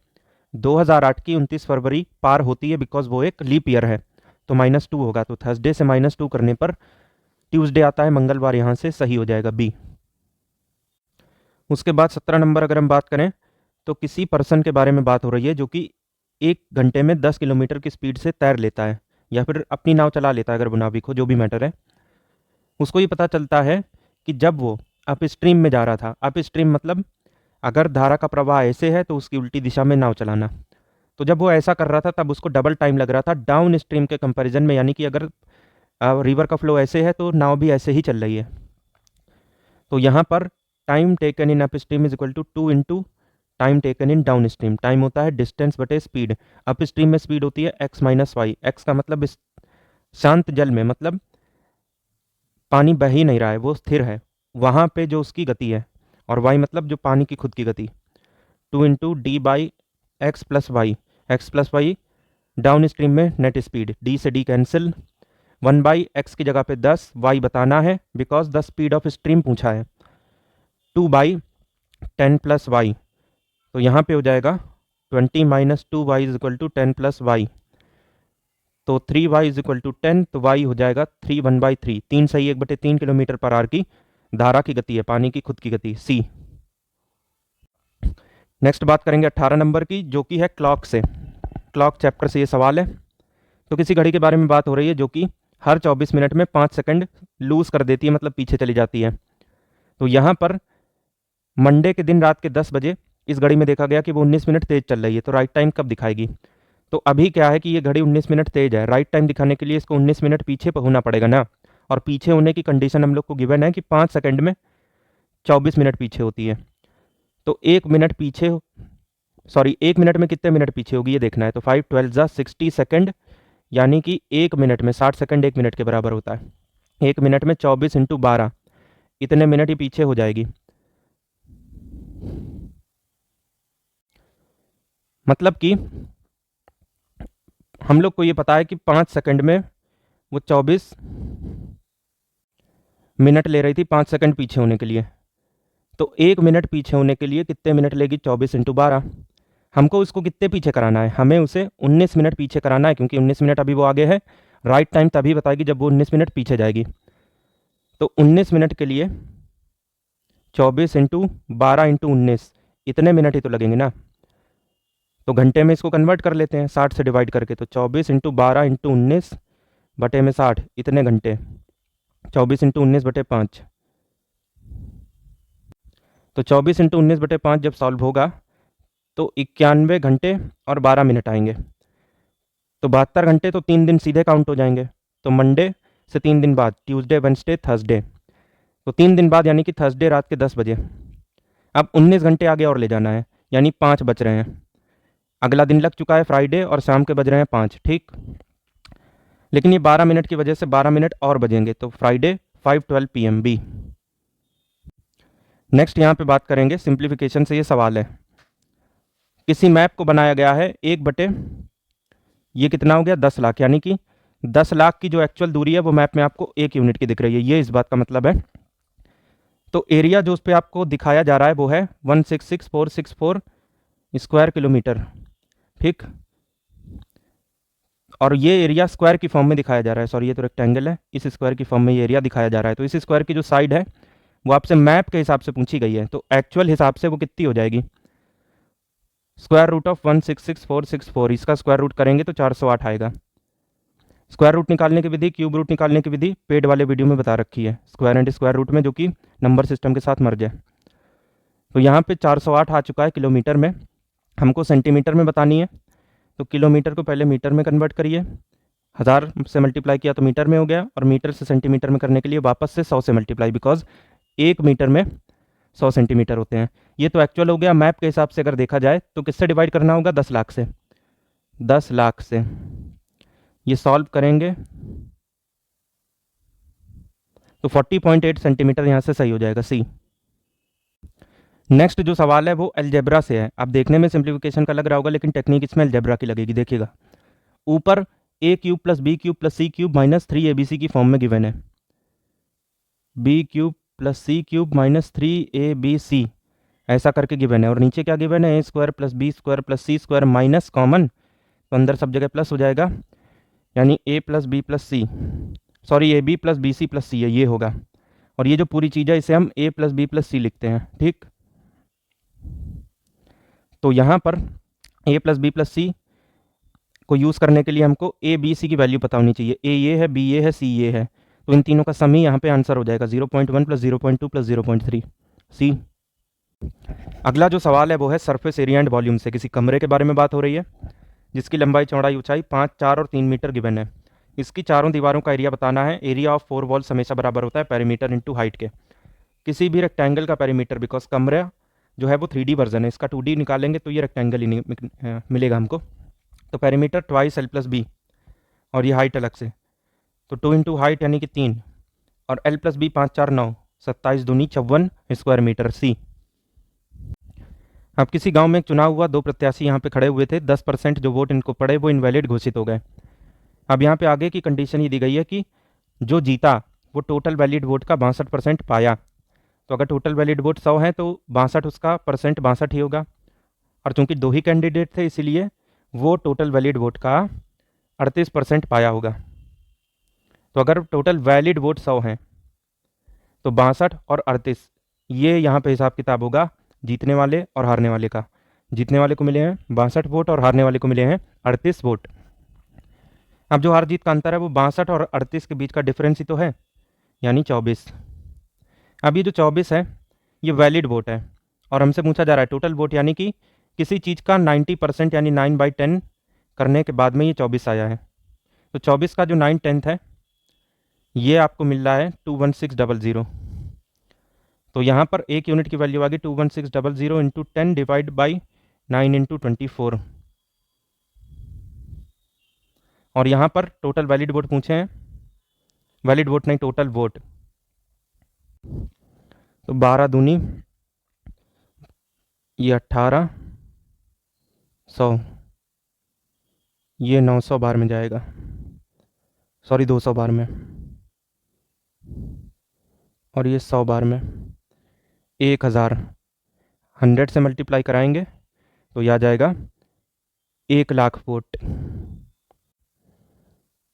2008 की 29 फरवरी पार होती है, बिकॉज वो एक लीप ईयर है, तो -2 होगा। तो थर्सडे से -2 करने पर ट्यूसडे आता है, मंगलवार, यहाँ से सही हो जाएगा बी। उसके बाद 17 नंबर अगर हम बात करें तो किसी पर्सन के बारे में बात हो रही है जो कि 1 घंटे में 10 किलोमीटर की स्पीड से तैर लेता है, या फिर अपनी नाव चला लेता है, अगर वो नाविक हो, जो भी मैटर है। उसको ये पता चलता है कि जब वो अप स्ट्रीम में जा रहा था, अप स्ट्रीम मतलब अगर धारा का प्रवाह ऐसे है तो उसकी उल्टी दिशा में नाव चलाना, तो जब वो ऐसा कर रहा था तब उसको डबल टाइम लग रहा था डाउन स्ट्रीम के कंपैरिजन में, यानी कि अगर रिवर का फ्लो ऐसे है तो नाव भी ऐसे ही चल रही है। तो यहाँ पर time taken in upstream is equal to 2 × time taken in downstream. Time होता है डिस्टेंस बटे स्पीड, अप स्ट्रीम में स्पीड होती है x - y, x का मतलब शांत जल में, मतलब पानी बह ही नहीं रहा है, वो स्थिर है, वहाँ पे जो उसकी गति है, और y मतलब जो पानी की खुद की गति। 2 × d/x + y, x + y down stream में नेट स्पीड, d से d कैंसिल, 1/x की जगह पे 10, y बताना है because the speed of stream पूछा है, 2/10 + y, तो यहाँ पे हो जाएगा 20 - 2y = 10 + y, तो 3y = 10, तो y हो जाएगा 3 1/3, 3 सही 1/3 किलोमीटर पर आवर की धारा की गति है, पानी की खुद की गति, सी। नेक्स्ट बात करेंगे 18 नंबर की, जो कि है क्लॉक से। क्लॉक चैप्टर से ये सवाल है। तो किसी घड़ी के बारे में बात हो रही है जो कि हर 24 मिनट में 5 सेकंड लूज कर देती है, मतलब पीछे चली जाती है। तो यहाँ पर मंडे के दिन रात के 10 बजे इस घड़ी में देखा गया कि वो 19 मिनट तेज़ चल रही है, तो राइट टाइम कब दिखाएगी? तो अभी क्या है कि ये घड़ी 19 मिनट तेज़ है, राइट टाइम दिखाने के लिए इसको 19 मिनट पीछे होना पड़ेगा ना। और पीछे होने की कंडीशन हम लोग को गिवन है कि 5 सेकंड में 24 मिनट पीछे होती है। तो 1 मिनट पीछे, सॉरी 1 मिनट में कितने मिनट पीछे होगी ये देखना है। तो 5 12 जा 60 सेकंड, यानी कि 1 मिनट में 60 सेकंड 1 मिनट के बराबर होता है। 1 मिनट में 24 × 12, इतने मिनट ही पीछे हो जाएगी। मतलब कि हम लोग को ये पता है कि 5 सेकंड में वो 24 मिनट ले रही थी 5 सेकंड पीछे होने के लिए। तो 1 मिनट पीछे होने के लिए कितने मिनट लेगी? 24 × 12। हमको उसको कितने पीछे कराना है? हमें उसे 19 मिनट पीछे कराना है, क्योंकि 19 मिनट अभी वो आगे है। राइट टाइम तभी बताएगी जब वो 19 मिनट पीछे जाएगी। तो 19 मिनट के लिए 24 × 12 × 19, इतने मिनट ही तो लगेंगे ना। तो घंटे में इसको कन्वर्ट कर लेते हैं 60 से डिवाइड करके। तो 24 × 12 × 19 बटे में 60, इतने घंटे। 24 × 19 बटे 5। तो 24 × 19 बटे 5 जब सॉल्व होगा तो 91 घंटे और 12 मिनट आएंगे। तो 72 घंटे तो 3 दिन सीधे काउंट हो जाएंगे। तो मंडे से 3 दिन बाद, ट्यूसडे वेडनेसडे थर्सडे, तो 3 दिन बाद यानी कि थर्सडे रात के 10 बजे। अब 19 घंटे आगे और ले जाना है, यानी 5 बच रहे हैं। अगला दिन लग चुका है फ्राइडे और शाम के बज रहे हैं 5, ठीक। लेकिन ये 12 मिनट की वजह से 12 मिनट और बजेंगे, तो फ्राइडे 5:12 PM बी। नेक्स्ट यहाँ पे बात करेंगे सिंप्लीफिकेशन से। ये सवाल है, किसी मैप को बनाया गया है 1 बटे, ये कितना हो गया 10 लाख, यानी कि 10 लाख की जो एक्चुअल दूरी है वो मैप में आपको 1 यूनिट की दिख रही है, ये इस बात का मतलब है। तो एरिया जो उस पर आपको दिखाया जा रहा है वो है 166464 स्क्वायर किलोमीटर, ठीक। और ये एरिया स्क्वायर की फॉर्म में दिखाया जा रहा है, सॉरी ये तो रेक्टेंगल है, इस स्क्वायर की फॉर्म में ये एरिया दिखाया जा रहा है। तो इस स्क्वायर की जो साइड है वो आपसे मैप के हिसाब से पूछी गई है, तो एक्चुअल हिसाब से वो कितनी हो जाएगी? स्क्वायर रूट ऑफ 166464, इसका स्क्वायर रूट करेंगे तो 408 आएगा। स्क्वायर रूट निकालने की विधि, क्यूब रूट निकालने की विधि पेड वाले वीडियो में बता रखी है, स्क्वायर एंड स्क्वायर रूट में, जो कि नंबर सिस्टम के साथ मर्ज है। तो यहाँ पे 408 आ चुका है किलोमीटर में, हमको सेंटीमीटर में बतानी है। तो किलोमीटर को पहले मीटर में कन्वर्ट करिए, 1000 से मल्टीप्लाई किया तो मीटर में हो गया, और मीटर से सेंटीमीटर में करने के लिए वापस से 100 से मल्टीप्लाई, बिकॉज 1 मीटर में 100 सेंटीमीटर होते हैं। ये तो एक्चुअल हो गया। मैप के हिसाब से अगर देखा जाए तो किससे डिवाइड करना होगा? 10 लाख से। 10 लाख से ये सॉल्व करेंगे तो 40.8 सेंटीमीटर यहाँ से सही हो जाएगा, सी। नेक्स्ट जो सवाल है वो अलजेब्रा से है। अब देखने में सिंप्लीफिकेशन का लग रहा होगा, लेकिन टेक्निक इसमें अलजेब्रा की लगेगी। देखिएगा, ऊपर a³ + b³ + c³ - 3abc की फॉर्म में गिवन है, b³ + c³ - 3abc ऐसा करके गिवन है। और नीचे क्या गिवन है? a² + b² + c² minus common, तो अंदर सब जगह प्लस हो जाएगा, यानी a + b + c, sorry ab + bc + c है, ये होगा। और ये जो पूरी चीज़ है इसे हम a + b + c लिखते हैं, ठीक। तो यहाँ पर a + b + c को यूज़ करने के लिए हमको a b c की वैल्यू पता होनी चाहिए। a ये है, b ये है, c ये है, तो इन तीनों का सम ही यहाँ पे आंसर हो जाएगा, 0.1 + 0.2 + 0.3, सी। अगला जो सवाल है वो है सरफेस एरिया एंड वॉल्यूम से। किसी कमरे के बारे में बात हो रही है जिसकी लंबाई, चौड़ाई, ऊंचाई 5, 4 और 3 मीटर गिवन है। इसकी चारों दीवारों का एरिया बताना है। एरिया ऑफ 4 वॉल्स हमेशा बराबर होता है पेरीमीटर इंटू हाइट के। किसी भी रेक्टेंगल का पेरीमीटर, बिकॉज कमरा जो है वो 3D वर्जन है, इसका 2D निकालेंगे तो ये रेक्टेंगल ही मिलेगा हमको। तो पेरीमीटर ट्वाइस l + b, और ये हाइट अलग से, तो 2 इंटू हाइट यानी कि 3, और l + b 5, 4, 9, 27 दूनी 54 स्क्वायर मीटर, सी। अब किसी गांव में एक चुनाव हुआ, 2 प्रत्याशी यहाँ पे खड़े हुए थे, 10% जो वोट इनको पड़े वो इनवैलिड घोषित हो गए। अब यहाँ पे आगे की कंडीशन ये दी गई है कि जो जीता वो टोटल वैलिड वोट का 62% पाया। तो अगर टोटल वैलिड वोट 100 है तो 62 उसका परसेंट 62 ही होगा, और चूंकि 2 ही कैंडिडेट थे इसीलिए वो टोटल वैलिड वोट का 38% पाया होगा। तो अगर टोटल वैलिड वोट 100 हैं तो 62 और 38, ये यहाँ पे हिसाब किताब होगा जीतने वाले और हारने वाले का। जीतने वाले को मिले हैं 62 वोट और हारने वाले को मिले हैं 38 वोट। अब जो हार जीत का अंतर है वो 62 और 38 के बीच का डिफरेंस ही तो है, यानी 24। अब ये जो 24 है ये वैलिड वोट है, और हमसे पूछा जा रहा है टोटल वोट, यानी कि किसी चीज़ का 90% यानी 9/10 करने के बाद में ये 24 आया है। तो 24 का जो 9/10 है ये आपको मिल रहा है 21600। तो यहाँ पर एक यूनिट की वैल्यू आ गई 21600 इंटू 10 डिवाइड बाई 9 इंटू 24। और यहाँ पर टोटल वैलिड वोट पूछे हैं, वैलिड वोट नहीं टोटल वोट। तो 12 दूनी ये 1800, ये 900 बार में जाएगा, सॉरी 200 बार में, और ये 100 बार में। 1000 100 से मल्टीप्लाई कराएंगे तो यह आ जाएगा 1,00,000 वोट,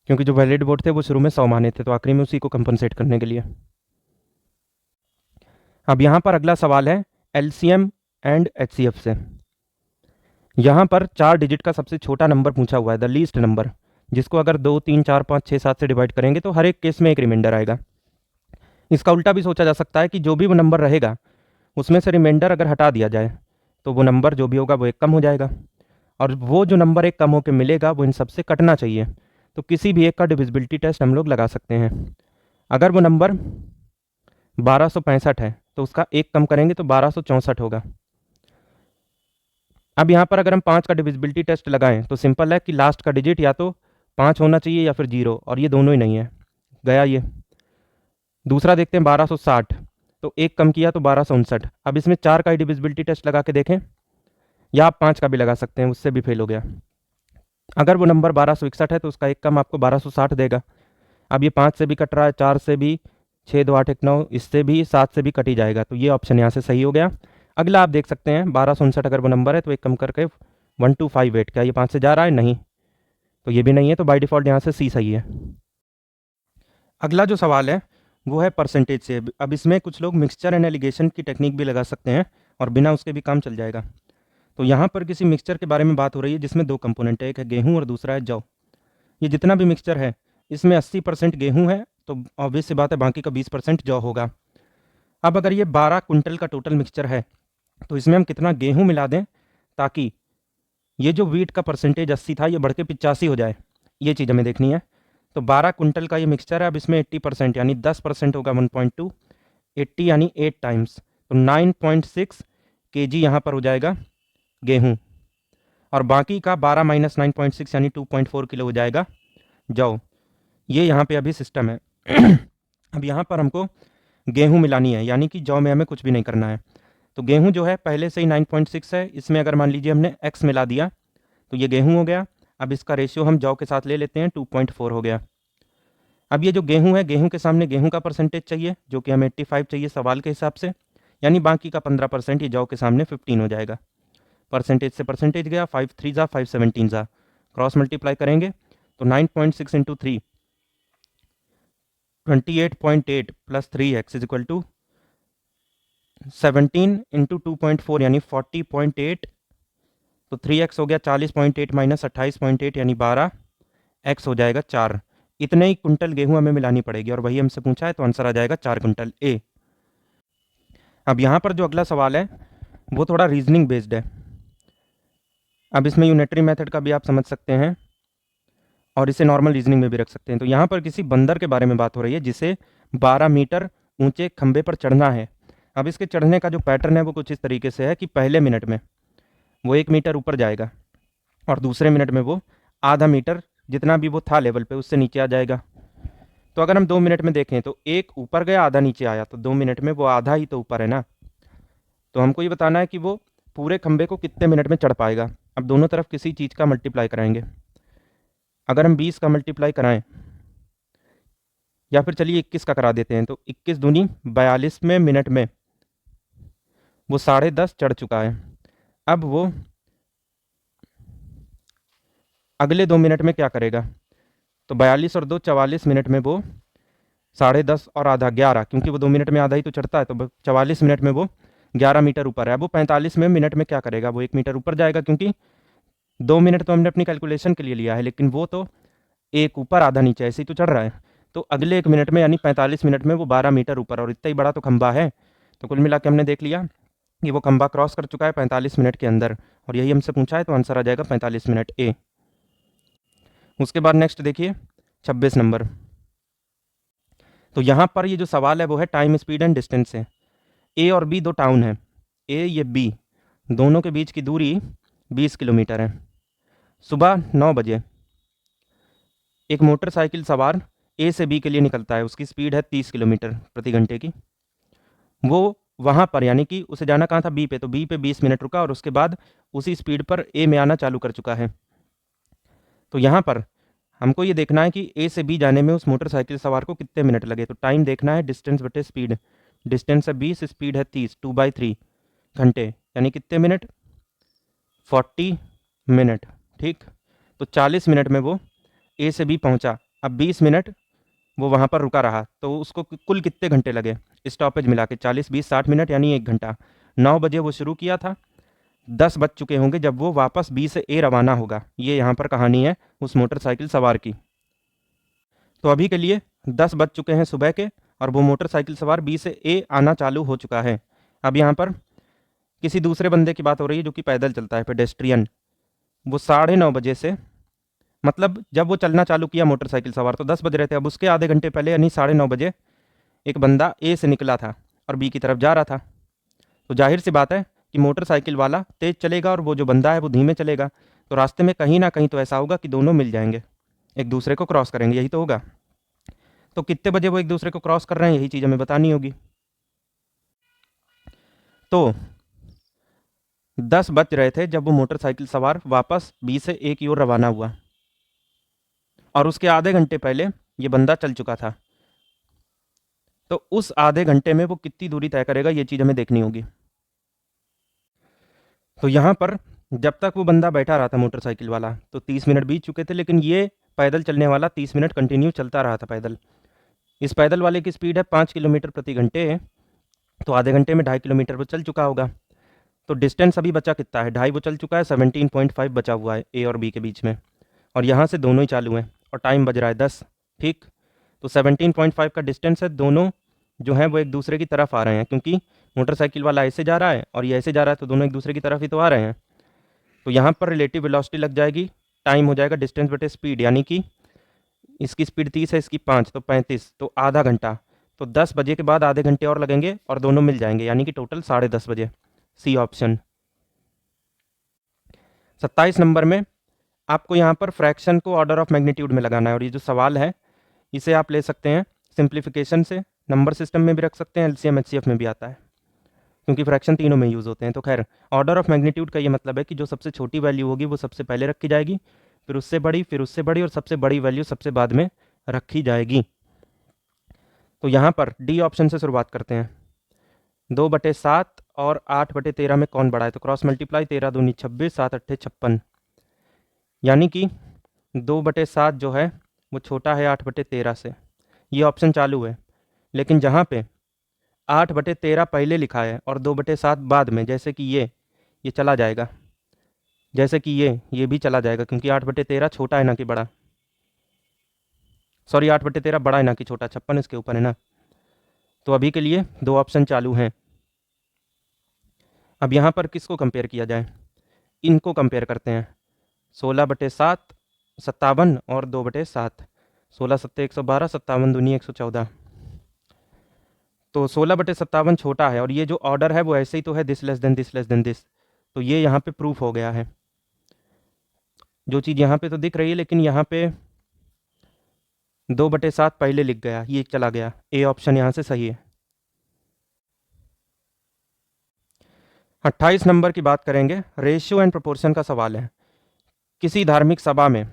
क्योंकि जो वैलिड वोट थे वो शुरू में 100 माने थे, तो आखिरी में उसी को कंपनसेट करने के लिए। अब यहाँ पर अगला सवाल है एलसीएम एंड एचसीएफ से। यहाँ पर 4 डिजिट का सबसे छोटा नंबर पूछा हुआ है, द लीस्ट नंबर, जिसको अगर 2, 3, 4, 5, 6, 7 से डिवाइड करेंगे तो हर एक केस में एक रिमाइंडर आएगा। इसका उल्टा भी सोचा जा सकता है कि जो भी वो नंबर रहेगा उसमें से रिमाइंडर अगर हटा दिया जाए तो वो नंबर जो भी होगा वो एक कम हो जाएगा, और वो जो नंबर एक कम होकर मिलेगा वो इन सबसे कटना चाहिए। तो किसी भी एक का डिविजिबिलिटी टेस्ट हम लोग लगा सकते हैं। अगर वो नंबर 1265 है तो उसका एक कम करेंगे तो 1264 होगा। अब यहाँ पर अगर हम 5 का डिविजिबिलिटी टेस्ट लगाएं तो सिंपल है कि लास्ट का डिजिट या तो 5 होना चाहिए या फिर 0, और ये दोनों ही नहीं है, गया ये। दूसरा देखते हैं 1260, तो एक कम किया तो 1259। अब इसमें 4 का ही डिविजिबिलिटी टेस्ट लगा के देखें, या आप 5 का भी लगा सकते हैं, उससे भी फेल हो गया। अगर वो नंबर 1261 है तो उसका एक कम आपको 1260 देगा। अब ये 5 से भी कट रहा है, 4 से भी, 6, 2, 8, 1, 9, इससे भी, 7 से भी कट ही जाएगा, तो ये ऑप्शन यहाँ से सही हो गया। अगला आप देख सकते हैं 1259 अगर वो नंबर है तो एक कम करके 1258, क्या ये 5 से जा रहा है? नहीं, तो ये भी नहीं है, तो बाय डिफ़ॉल्ट यहाँ से सी सही है। अगला जो सवाल है वो है परसेंटेज से। अब इसमें कुछ लोग मिक्सचर एंड एलिगेशन की टेक्निक भी लगा सकते हैं और बिना उसके भी काम चल जाएगा। तो यहाँ पर किसी मिक्सचर के बारे में बात हो रही है जिसमें 2 कंपोनेंट है, एक है गेहूँ और दूसरा है जौ। ये जितना भी मिक्सचर है इसमें 80% गेहूँ है, तो ऑब्वियस सी बात है बाकी का 20% जौ होगा। अब अगर ये 12 कुंटल का टोटल मिक्सचर है तो इसमें हम कितना गेहूँ मिला दें ताकि ये जो वीट का परसेंटेज 80 था ये बढ़ के 85 हो जाए, ये चीज़ हमें देखनी है। तो 12 कुंटल का ये मिक्सचर है, अब इसमें 80% यानी 10% होगा 1.2, 80 यानी 8 टाइम्स, तो 9.6 kg यहाँ पर हो जाएगा गेहूँ, और बाकी का 12 माइनस 9.6 यानी 2.4 किलो हो जाएगा जौ। ये यहाँ पे अभी सिस्टम है। अब यहाँ पर हमको गेहूँ मिलानी है, यानी कि जौ में हमें कुछ भी नहीं करना है। तो गेहूँ जो है पहले से ही 9.6 है, इसमें अगर मान लीजिए हमने x मिला दिया तो ये गेहूँ हो गया। अब इसका रेशियो हम जौ के साथ ले लेते हैं, 2.4 हो गया। अब ये जो गेहूँ है, गेहूँ के सामने गेहूँ का परसेंटेज चाहिए जो कि हमें 85 चाहिए सवाल के हिसाब से, यानी बाकी का 15% ये जौ के सामने 15 हो जाएगा। परसेंटेज से परसेंटेज गया, 5 3 जा 5 17 जा, क्रॉस मल्टीप्लाई करेंगे तो 9.6 into 3 28.8 plus 3x is equal to 17 into 2.4 यानी 40.8, तो 3x हो गया 40.8 माइनस 28.8 यानी 12, x हो जाएगा 4। इतने ही कुंटल गेहूं हमें मिलानी पड़ेगी और वही हमसे पूछा है, तो आंसर आ जाएगा 4 कुंटल ए। अब यहाँ पर जो अगला सवाल है वो थोड़ा रीजनिंग बेस्ड है। अब इसमें यूनिटरी मेथड का भी आप समझ सकते हैं और इसे नॉर्मल रीजनिंग में भी रख सकते हैं। तो यहाँ पर किसी बंदर के बारे में बात हो रही है जिसे 12 मीटर ऊंचे खंबे पर चढ़ना है। अब इसके चढ़ने का जो पैटर्न है वो कुछ इस तरीके से है कि पहले मिनट में वो 1 मीटर ऊपर जाएगा और दूसरे मिनट में वो आधा मीटर, जितना भी वो था लेवल पे, उससे नीचे आ जाएगा। तो अगर हम 2 मिनट में देखें तो एक ऊपर गया आधा नीचे आया, तो 2 मिनट में वो आधा ही तो ऊपर है ना। तो हमको ये बताना है कि वो पूरे खंबे को कितने मिनट में चढ़ पाएगा। अब दोनों तरफ किसी चीज़ का मल्टीप्लाई कराएंगे। अगर हम 20 का मल्टीप्लाई कराएं, या फिर चलिए 21 का करा देते हैं, तो 21 दूनी 42वें मिनट में वो 10.5 चढ़ चुका है। अब वो अगले 2 मिनट में क्या करेगा? तो 42 और 2 44 मिनट में वो 10.5 और आधा 11, क्योंकि वो 2 मिनट में आधा ही तो चढ़ता है, तो 44 मिनट में वो 11 मीटर ऊपर है। अब वो 45वें मिनट में क्या करेगा? वो 1 मीटर ऊपर जाएगा, क्योंकि 2 मिनट तो हमने अपनी कैलकुलेशन के लिए लिया है, लेकिन वो तो एक ऊपर आधा नीचे ऐसे ही तो चढ़ रहा है। तो अगले 1 मिनट में यानी 45 मिनट में वो 12 मीटर ऊपर, और इतना ही बड़ा तो खंबा है। तो कुल मिला के हमने देख लिया कि वो खंबा क्रॉस कर चुका है 45 मिनट के अंदर, और यही हमसे पूछा है, तो आंसर आ जाएगा 45 मिनट ए। उसके बाद नेक्स्ट देखिए 26 नंबर। तो यहाँ पर ये जो सवाल है वो है टाइम, स्पीड एंड डिस्टेंस से। ए और बी दो टाउन है, ए ये बी, दोनों के बीच की दूरी 20 किलोमीटर है। सुबह 9 बजे एक मोटरसाइकिल सवार ए से बी के लिए निकलता है, उसकी स्पीड है 30 किलोमीटर प्रति घंटे की। वो वहाँ पर, यानी कि उसे जाना कहाँ था, बी पे, तो बी पे 20 मिनट रुका और उसके बाद उसी स्पीड पर ए में आना चालू कर चुका है। तो यहाँ पर हमको ये देखना है कि ए से बी जाने में उस मोटरसाइकिल सवार को कितने मिनट लगे। तो टाइम देखना है डिस्टेंस बटे स्पीड। डिस्टेंस है 20, स्पीड है 30, 2/3 घंटे, यानी कितने मिनट, 40 मिनट। ठीक, तो 40 मिनट में वो ए से बी पहुंचा। अब 20 मिनट वो वहाँ पर रुका रहा, तो उसको कुल कितने घंटे लगे स्टॉपेज मिला के, 40, 20, 60 मिनट, यानी 1 घंटा। 9 बजे वो शुरू किया था, 10 बज चुके होंगे जब वो वापस बी से ए रवाना होगा। ये यहाँ पर कहानी है उस मोटरसाइकिल सवार की। तो अभी के लिए 10 बज चुके हैं सुबह के, और वो मोटरसाइकिल सवार बी से ए आना चालू हो चुका है। अब यहाँ पर किसी दूसरे बंदे की बात हो रही है जो कि पैदल चलता है, पेडेस्ट्रियन। वो 9:30 बजे से, मतलब जब वो चलना चालू किया मोटरसाइकिल सवार तो 10 बज रहे थे, अब उसके आधे घंटे पहले यानी 9:30 बजे एक बंदा ए से निकला था और बी की तरफ जा रहा था। तो जाहिर सी बात है कि मोटरसाइकिल वाला तेज़ चलेगा और वो जो बंदा है वो धीमे चलेगा। तो रास्ते में कहीं ना कहीं तो ऐसा होगा कि दोनों मिल जाएंगे, एक दूसरे को क्रॉस करेंगे, यही तो होगा। तो कितने बजे वो एक दूसरे को क्रॉस कर रहे हैं, यही चीज़ हमें बतानी होगी। तो 10 बज रहे थे जब वो मोटरसाइकिल सवार वापस बी से ए की ओर रवाना हुआ, और उसके आधे घंटे पहले ये बंदा चल चुका था। तो उस आधे घंटे में वो कितनी दूरी तय करेगा, ये चीज़ हमें देखनी होगी। तो यहाँ पर जब तक वो बंदा बैठा रहा था मोटरसाइकिल वाला, तो 30 मिनट बीत चुके थे, लेकिन ये पैदल चलने वाला 30 मिनट कंटिन्यू चलता रहा था पैदल। इस पैदल वाले की स्पीड है 5 किलोमीटर प्रति घंटे, तो आधे घंटे में 2.5 किलोमीटर वो चल चुका होगा। तो डिस्टेंस अभी बचा कितना है, 2.5 वो चल चुका है, 17.5 बचा हुआ है ए और बी के बीच में, और यहाँ से दोनों ही चालू हैं और टाइम बज रहा है 10। ठीक, तो 17.5 का डिस्टेंस है, दोनों जो हैं वो एक दूसरे की तरफ आ रहे हैं, क्योंकि मोटरसाइकिल वाला ऐसे जा रहा है और ये ऐसे जा रहा है, तो दोनों एक दूसरे की तरफ ही तो आ रहे हैं। तो यहाँ पर रिलेटिव वेलोसिटी लग जाएगी, टाइम हो जाएगा डिस्टेंस बटे स्पीड, यानी कि इसकी स्पीड 30 है, इसकी 5, तो 35, तो आधा घंटा। तो 10 बजे के बाद आधे घंटे और लगेंगे और दोनों मिल जाएंगे, यानी कि टोटल 10:30 बजे। C option. 27 नंबर में आपको यहाँ पर फ्रैक्शन को ऑर्डर ऑफ मैग्नीट्यूड में लगाना है, और ये जो सवाल है इसे आप ले सकते हैं सिंप्लीफिकेशन से, नंबर सिस्टम में भी रख सकते हैं, एलसीएम एचसीएफ में भी आता है, क्योंकि फ्रैक्शन तीनों में यूज़ होते हैं। तो खैर, ऑर्डर ऑफ मैग्नीट्यूड का ये मतलब है कि जो सबसे छोटी वैल्यू होगी वो सबसे पहले रखी जाएगी, फिर उससे बड़ी, फिर उससे बड़ी, और सबसे बड़ी वैल्यू सबसे बाद में रखी जाएगी। तो यहाँ पर डी ऑप्शन से शुरुआत करते हैं। 2/7 और 8/13 में कौन बड़ा है, तो क्रॉस मल्टीप्लाई, 13 दूनी 26, 7 अट्ठे 56, यानी कि 2/7 जो है वो छोटा है 8/13 से। ये ऑप्शन चालू है, लेकिन जहाँ पे 8/13 पहले लिखा है और 2/7 बाद में, जैसे कि ये चला जाएगा, जैसे कि ये भी चला जाएगा, क्योंकि 8/13 छोटा है ना कि बड़ा, सॉरी 8/13 बड़ा है ना कि छोटा, 56 इसके ऊपर है ना। तो अभी के लिए 2 ऑप्शन चालू हैं। अब यहाँ पर किसको कंपेयर किया जाए, इनको कंपेयर करते हैं। 16/7 57 और 2/7, 16 सत्ते 112, 57 दूनी 114। तो 16/57 छोटा है, और ये जो ऑर्डर है वो ऐसे ही तो है, this less than this less than this, तो ये यहाँ पे प्रूफ हो गया है। जो चीज़ यहाँ पे तो दिख रही है, लेकिन यहाँ पे 2/7 पहले लिख गया, ये चला गया, ए ऑप्शन यहाँ से सही है। 28 नंबर की बात करेंगे, रेशियो एंड प्रोपोर्शन का सवाल है। किसी धार्मिक सभा में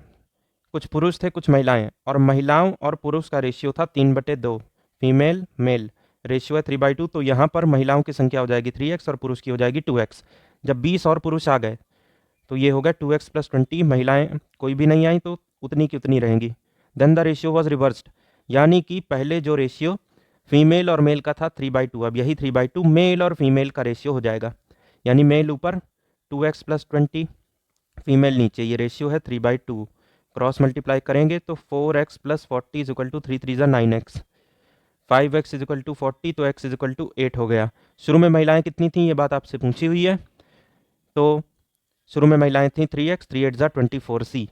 कुछ पुरुष थे, कुछ महिलाएं, और महिलाओं और पुरुष का रेशियो था 3/2, फीमेल मेल, रेशियो है 3/2। तो यहाँ पर महिलाओं की संख्या हो जाएगी 3x और पुरुष की हो जाएगी 2x। जब 20 और पुरुष आ गए तो ये हो गया 2x + 20, महिलाएं कोई भी नहीं आई तो उतनी की उतनी रहेंगी। Then the ratio was reversed, यानी कि पहले जो रेशियो फीमेल और मेल का था 3/2, अब यही 3/2 मेल और फीमेल का रेशियो हो जाएगा, यानी मेल ऊपर 2x + 20, फीमेल नीचे, ये रेशियो है 3/2। क्रॉस मल्टीप्लाई करेंगे तो 4x + 40 = 3 3 9x। 5x is equal to 40, तो x इज इक्वल टू 8 हो गया। शुरू में महिलाएं कितनी थी ये बात आपसे पूछी हुई है, तो शुरू में महिलाएं थी 3x, 3 8 24c।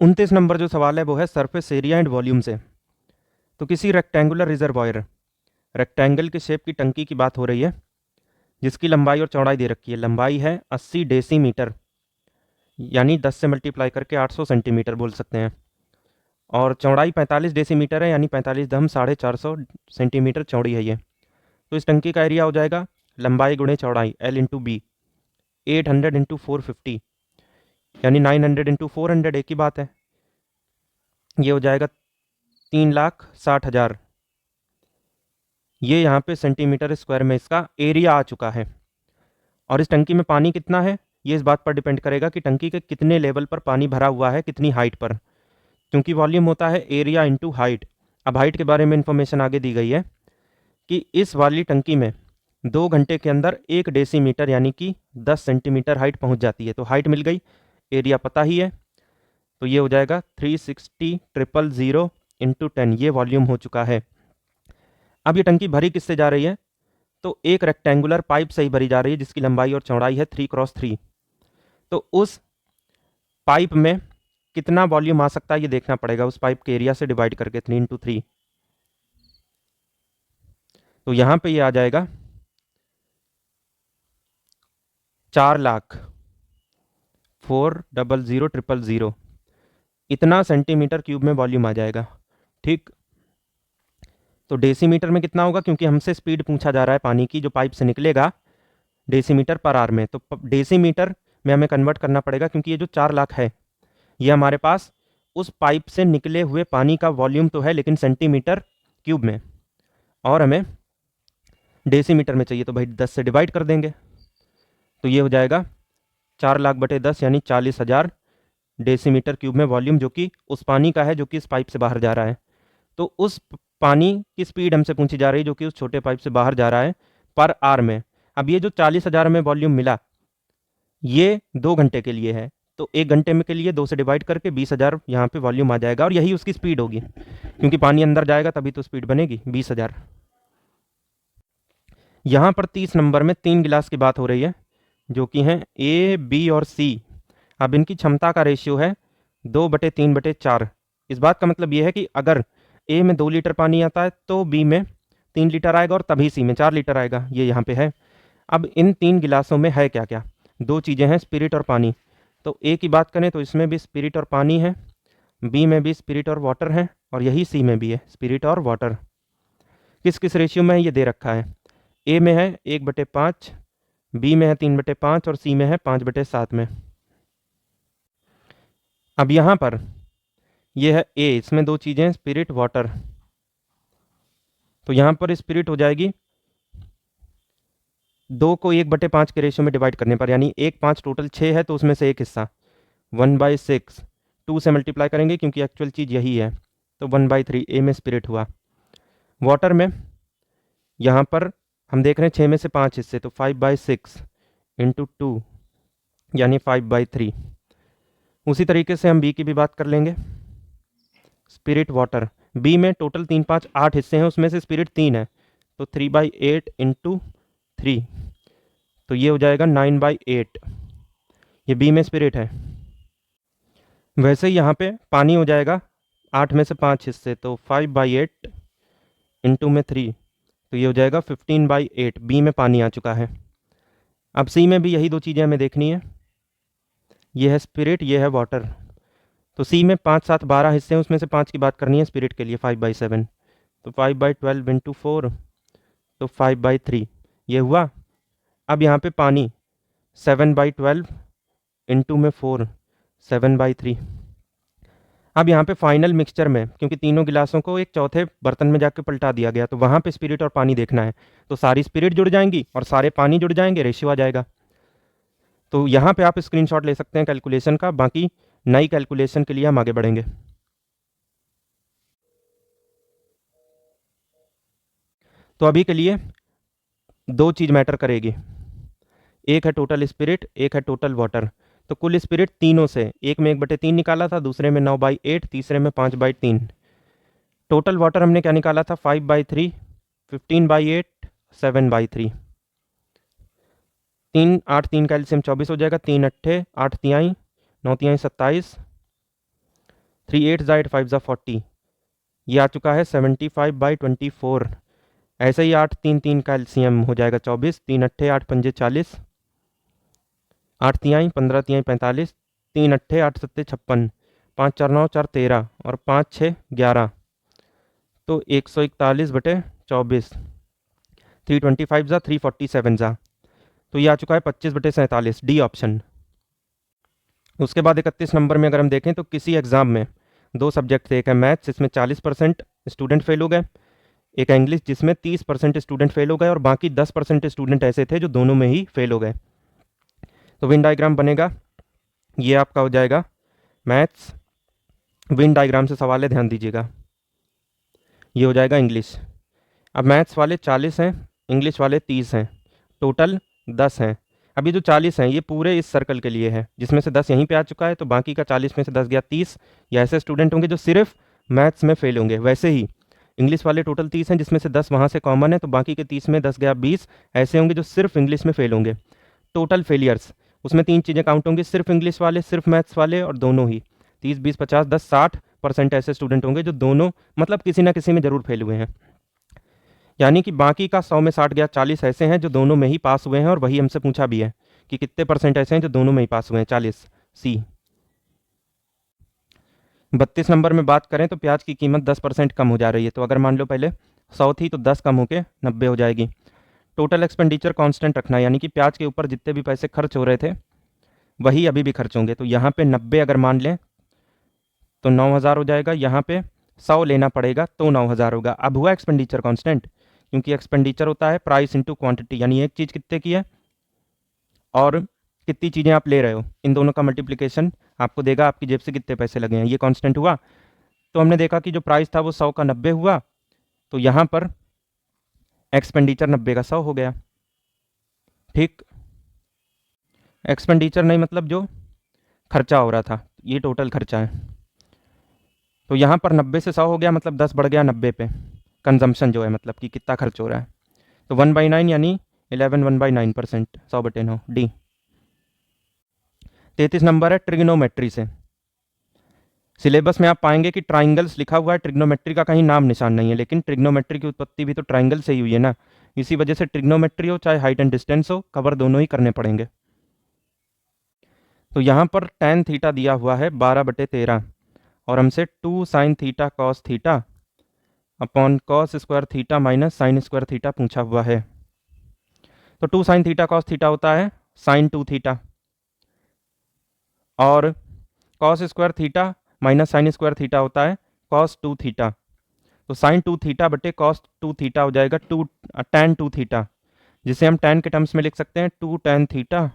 29 नंबर जो सवाल है वो है सरफेस एरिया एंड वॉल्यूम से। तो किसी रेक्टेंगुलर रिजर्वायर, रेक्टेंगल के शेप की टंकी की बात हो रही है जिसकी लंबाई और चौड़ाई दे रखी है। लंबाई है 80 डेसीमीटर, यानी 10 से मल्टीप्लाई करके 800 सेंटीमीटर बोल सकते हैं, और चौड़ाई 45 डेसीमीटर है, यानी 45 सेंटीमीटर चौड़ी है ये। तो इस टंकी का एरिया हो जाएगा लंबाई गुणे चौड़ाई L इंटू बी, 800 इंटू 450, यानी 900 इंटू 400, एक ही बात है। ये हो जाएगा 3,60,000। ये यहाँ पे सेंटीमीटर स्क्वायर में इसका एरिया आ चुका है। और इस टंकी में पानी कितना है ये इस बात पर डिपेंड करेगा कि टंकी के कितने लेवल पर पानी भरा हुआ है, कितनी हाइट पर, क्योंकि वॉल्यूम होता है एरिया इंटू हाइट। अब हाइट के बारे में इंफॉर्मेशन आगे दी गई है कि इस वाली टंकी में 2 घंटे के अंदर 1 डेसीमीटर यानी कि 10 सेंटीमीटर हाइट पहुंच जाती है। तो हाइट मिल गई, एरिया पता ही है, तो ये हो जाएगा 360,000 इंटू 10, ये वॉल्यूम हो चुका है। अब ये टंकी भरी किससे जा रही है, तो एक रेक्टेंगुलर पाइप से ही भरी जा रही है जिसकी लंबाई और चौड़ाई है 3x3। तो उस पाइप में कितना वॉल्यूम आ सकता है ये देखना पड़ेगा, उस पाइप के एरिया से डिवाइड करके 3 इंटू 3। तो यहां पे ये आ जाएगा 4,04,000,000, इतना सेंटीमीटर क्यूब में वॉल्यूम आ जाएगा। ठीक, तो डेसीमीटर में कितना होगा, क्योंकि हमसे स्पीड पूछा जा रहा है पानी की जो पाइप से निकलेगा डेसीमीटर पर आवर में, तो डेसीमीटर में हमें कन्वर्ट करना पड़ेगा, क्योंकि ये जो 4 लाख है ये हमारे पास उस पाइप से निकले हुए पानी का वॉल्यूम तो है, लेकिन सेंटीमीटर क्यूब में, और हमें डेसीमीटर में चाहिए, तो भाई 10 से डिवाइड कर देंगे। तो ये हो जाएगा 4 लाख बटे 10 यानी 40,000 डेसीमीटर क्यूब में वॉल्यूम, जो कि उस पानी का है जो कि इस पाइप से बाहर जा रहा है। तो उस पानी की स्पीड हमसे पूछी जा रही है जो कि उस छोटे पाइप से बाहर जा रहा है पर आवर में। अब ये जो 40,000 में वॉल्यूम मिला ये 2 घंटे के लिए है, तो 1 घंटे में के लिए 2 से डिवाइड करके 20,000 यहाँ पे वॉल्यूम आ जाएगा, और यही उसकी स्पीड होगी, क्योंकि पानी अंदर जाएगा तभी तो स्पीड बनेगी 20,000। यहाँ पर 30 नंबर में 3 गिलास की बात हो रही है जो कि हैं A, B और C। अब इनकी क्षमता का रेशियो है 2/3/4। इस बात का मतलब ये है कि अगर A में 2 लीटर पानी आता है तो B में 3 लीटर आएगा और तभी C में 4 लीटर आएगा, ये यहाँ पे है। अब इन 3 गिलासों में है क्या क्या, 2 चीज़ें हैं, स्पिरिट और पानी। तो A की बात करें तो इसमें भी स्पिरिट और पानी है, B में भी स्पिरिट और वाटर है, और यही C में भी है स्पिरिट और वाटर। किस किस रेशियो में है ये दे रखा है, A में है 1/5, B में है 3/5 और C में है 5/7 में। अब यहाँ पर ये है A, इसमें 2 चीज़ें हैं स्पिरिट वाटर, तो यहाँ पर स्पिरिट हो जाएगी 2 को 1/5 के रेशियो में डिवाइड करने पर, यानी 1 5 टोटल 6 है, तो उसमें से एक हिस्सा 1/6, 2 से मल्टीप्लाई करेंगे क्योंकि एक्चुअल चीज़ यही है, तो 1/3 A में स्पिरिट हुआ। वाटर में यहाँ पर हम देख रहे हैं 6 में से 5 हिस्से, तो 5/6 इंटू 2 यानी 5/3। उसी तरीके से हम B की भी बात कर लेंगे, स्पिरिट वाटर। B में टोटल 3 5 8 हिस्से हैं, उसमें से स्पिरिट 3 है, तो 3/8 इंटू 3, तो ये हो जाएगा 9/8, ये B में स्पिरिट है। वैसे ही यहाँ पे पानी हो जाएगा 8 में से 5 हिस्से, तो 5/8 इंटू में 3, तो ये हो जाएगा 15/8, B में पानी आ चुका है। अब C में भी यही 2 चीज़ें हमें देखनी है, ये है स्पिरिट, ये है वाटर। तो C में 5 7 12 हिस्से हैं, उसमें से 5 की बात करनी है स्पिरिट के लिए, 5/7, तो 5/12 इंटू 4, तो 5/3, ये हुआ। अब यहाँ पे पानी 7/12 इंटू में 4, 7/3। अब यहाँ पे फाइनल मिक्सचर में, क्योंकि तीनों गिलासों को एक चौथे बर्तन में जाके पलटा दिया गया, तो वहाँ पे स्पिरिट और पानी देखना है, तो सारी स्पिरिट जुड़ जाएंगी और सारे पानी जुड़ जाएंगे, रेशियो आ जाएगा। तो यहाँ पे आप स्क्रीनशॉट ले सकते हैं कैलकुलेशन का, बाकी नई कैलकुलेशन के लिए हम आगे बढ़ेंगे। तो अभी के लिए 2 चीज़ मैटर करेगी, एक है टोटल स्पिरिट, एक है टोटल वाटर। तो कुल स्पिरिट तीनों से, एक में 1/3 निकाला था, दूसरे में 9/8, तीसरे में 5/3, टोटल वाटर हमने क्या निकाला था, 5/3, 15/8, 7/3, 3 8 3 का एलसीएम 24 हो जाएगा, 3 अट्ठे 8 तिहाई 9 तिहाई 27, 3 8 ज़ा 8 5 ज़ा 40, ये आ चुका है 75/24। ऐसे ही 8 3 3 का एलसीएम हो जाएगा 24, 3 अट्ठे 8 पंजे 40, 8 तिहाई 15 तिहाई 45, 3 अट्ठे 8 सत्ते 56, 5 4 9 4 13 और 5 6 11, तो 141/24, 325 ज़ा 347 ज़ा, तो ये आ चुका है 25/47, डी ऑप्शन। उसके बाद 31 नंबर में अगर हम देखें तो किसी एग्ज़ाम में 2 सब्जेक्ट थे, एक है मैथ्स जिसमें 40% स्टूडेंट फेल हो गए, एक है इंग्लिश जिसमें 30% स्टूडेंट फेल हो गए और बाकी 10% स्टूडेंट ऐसे थे जो दोनों में ही फेल हो गए। तो विन डायग्राम बनेगा, ये आपका हो जाएगा मैथ्स, विन डायग्राम से सवाल है, ध्यान दीजिएगा। ये हो जाएगा इंग्लिश। अब मैथ्स वाले 40 हैं, इंग्लिश वाले 30 हैं, टोटल 10 हैं। अब ये जो 40 हैं ये पूरे इस सर्कल के लिए है, जिसमें से 10 यहीं पे आ चुका है, तो बाकी का 40 में से 10 गया 30, या ऐसे स्टूडेंट होंगे जो सिर्फ मैथ्स में फेल होंगे। वैसे ही इंग्लिश वाले टोटल 30 हैं, जिसमें से 10 वहाँ से कॉमन है, तो बाकी के 30 में 10 गया 20, ऐसे होंगे जो सिर्फ इंग्लिश में फेल होंगे। टोटल फेलियर्स उसमें 3 चीज़ें काउंट होंगी, सिर्फ इंग्लिश वाले, सिर्फ मैथ्स वाले और दोनों ही। 30 20 50 10 60% ऐसे स्टूडेंट होंगे जो दोनों मतलब किसी ना किसी में ज़रूर फेल हुए हैं। यानी कि बाकी का 100 में 60 गया 40 ऐसे हैं जो दोनों में ही पास हुए हैं, और वही हमसे पूछा भी है कि कितने परसेंट ऐसे हैं जो दोनों में ही पास हुए हैं, 40, सी। 32 नंबर में बात करें तो प्याज की कीमत 10% कम हो जा रही है, तो अगर मान लो पहले 100 थी तो 10 कम होके 90 हो जाएगी। टोटल एक्सपेंडिचर कांस्टेंट रखना है, यानी कि प्याज के ऊपर जितने भी पैसे खर्च हो रहे थे वही अभी भी खर्च होंगे। तो यहाँ पे 90 अगर मान लें तो 9000 हो जाएगा, यहाँ पे 100 लेना पड़ेगा तो 9000 होगा। अब हुआ एक्सपेंडिचर कांस्टेंट, क्योंकि एक्सपेंडिचर होता है प्राइस इंटू क्वांटिटी, यानी एक चीज़ कितने की है और कितनी चीज़ें आप ले रहे हो, इन दोनों का मल्टीप्लिकेशन आपको देगा आपकी जेब से कितने पैसे लगे हैं, ये कांस्टेंट हुआ। तो हमने देखा कि जो प्राइस था वो 100 का 90 हुआ, तो यहाँ पर एक्सपेंडिचर 90 का 100 हो गया। ठीक, एक्सपेंडिचर नहीं मतलब जो खर्चा हो रहा था, ये टोटल खर्चा है। तो यहाँ पर 90 से 100 हो गया, मतलब 10 बढ़ गया 90 पे, कंजम्पशन जो है मतलब कि कितना खर्च हो रहा है। तो 1/9 यानी 11 1/9%, 100/9, डी। 33 नंबर है ट्रिग्नोमेट्री से। सिलेबस में आप पाएंगे कि ट्राइंगल्स लिखा हुआ है, ट्रिग्नोमेट्री का कहीं नाम निशान नहीं है, लेकिन ट्रिग्नोमेट्री की उत्पत्ति भी तो ट्राइंगल से ही हुई है ना। इसी वजह से ट्रिग्नोमेट्री हो चाहे हाइट एंड डिस्टेंस हो, कवर दोनों ही करने पड़ेंगे। तो यहाँ पर tan थीटा दिया हुआ है 12/13, और हमसे 2 sin theta cos theta upon cos square theta minus sin square theta पूछा हुआ है। तो 2 sin थीटा cos थीटा होता है sin 2 थीटा, और cos square theta minus sin square theta होता है cos 2 थीटा। तो sin 2 थीटा बटे cos 2 थीटा हो जाएगा tan 2 थीटा, जिसे हम tan के टर्म्स में लिख सकते हैं 2 tan थीटा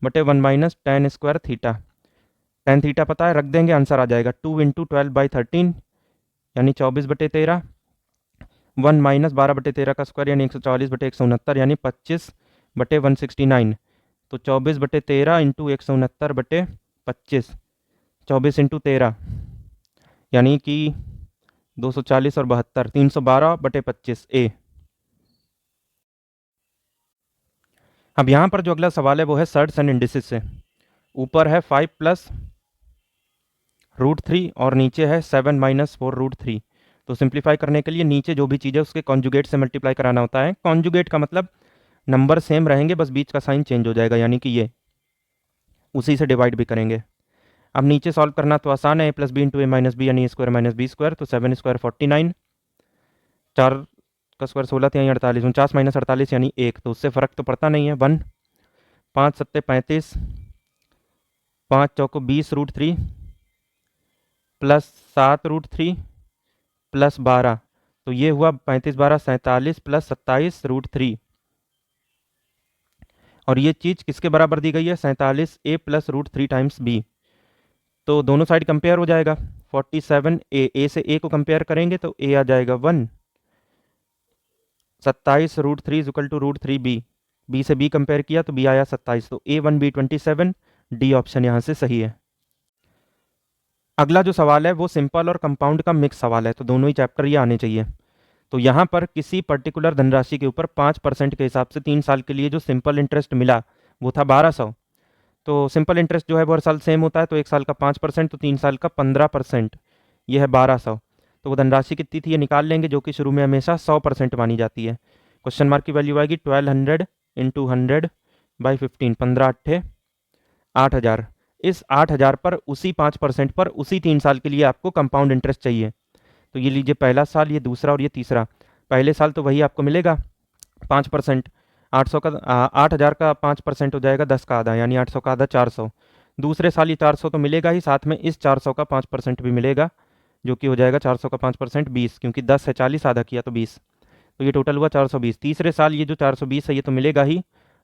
बटे 1 minus tan square theta. tan theta पता है, रख देंगे, आंसर आ जाएगा 2 इंटू 12/13 यानी 24/13, 1 माइनस 12/13 का स्क्वायर यानी 144/169 यानी 25/169। तो 24/13 इंटू 169/25, 24 इंटू 13 यानी कि 240 और 72, 312/25 ए। अब यहाँ पर जो अगला सवाल है वो है सर्ट्स एंड इंडिसेस से। ऊपर है 5 प्लस √3 और नीचे है 7 माइनस 4√3। तो सिंप्लीफाई करने के लिए नीचे जो भी चीज़ है उसके कॉन्जुगेट से मल्टीप्लाई कराना होता है। कॉन्जुगेट का मतलब नंबर सेम रहेंगे, बस बीच का साइन चेंज हो जाएगा, यानी कि ये उसी से डिवाइड भी करेंगे। अब नीचे सॉल्व करना तो आसान है, a + b into a - b यानी a square minus b square, तो 7 स्क्वायर 49, 4 का स्क्वायर 16 यानी 48, 49 माइनस 48 यानी 1, तो उससे फ़र्क तो पड़ता नहीं है 1, 5 7 35, 5 चौको 20√3 प्लस 7√3 प्लस 12, तो ये हुआ 35 12 47 प्लस 27√3, और ये चीज़ किसके बराबर दी गई है 47a प्लस √3 टाइम्स b। तो दोनों साइड कंपेयर हो जाएगा, 47a से a को कंपेयर करेंगे तो a आ जाएगा 1, 27√3 इक्वल टू √3b, b से b कंपेयर किया तो b आया 27, तो a1 b 27, डी ऑप्शन यहाँ से सही है। अगला जो सवाल है वो सिंपल और कंपाउंड का मिक्स सवाल है, तो दोनों ही चैप्टर ये आने चाहिए। तो यहाँ पर किसी पर्टिकुलर धनराशि के ऊपर 5% के हिसाब से 3 साल के लिए जो सिंपल इंटरेस्ट मिला वो था 1200। तो सिंपल इंटरेस्ट जो है वो हर साल सेम होता है, तो 1 साल का 5%, तो 3 साल का 15%, ये है 1200। तो वो धनराशि कितनी थी ये निकाल लेंगे, जो कि शुरू में हमेशा 100% मानी जाती है। क्वेश्चन मार्क की वैल्यू आएगी 1200 इंटू 100/15, 15 अट्ठे 8000। इस 8000 पर उसी 5% पर उसी 3 साल के लिए आपको कंपाउंड इंटरेस्ट चाहिए। तो ये लीजिए पहला साल, ये दूसरा और ये तीसरा। पहले साल तो वही आपको मिलेगा 5%, 8000 का 5% हो जाएगा 10 का आधा, यानी 800 का आधा 400। दूसरे साल ये 400 तो मिलेगा ही, साथ में इस 400 का 5% भी मिलेगा, जो कि हो जाएगा 400 का 5% 20, क्योंकि 10 है 40, आधा किया तो 20, तो ये टोटल हुआ 420। तीसरे साल ये जो 420 है ये तो मिलेगा ही,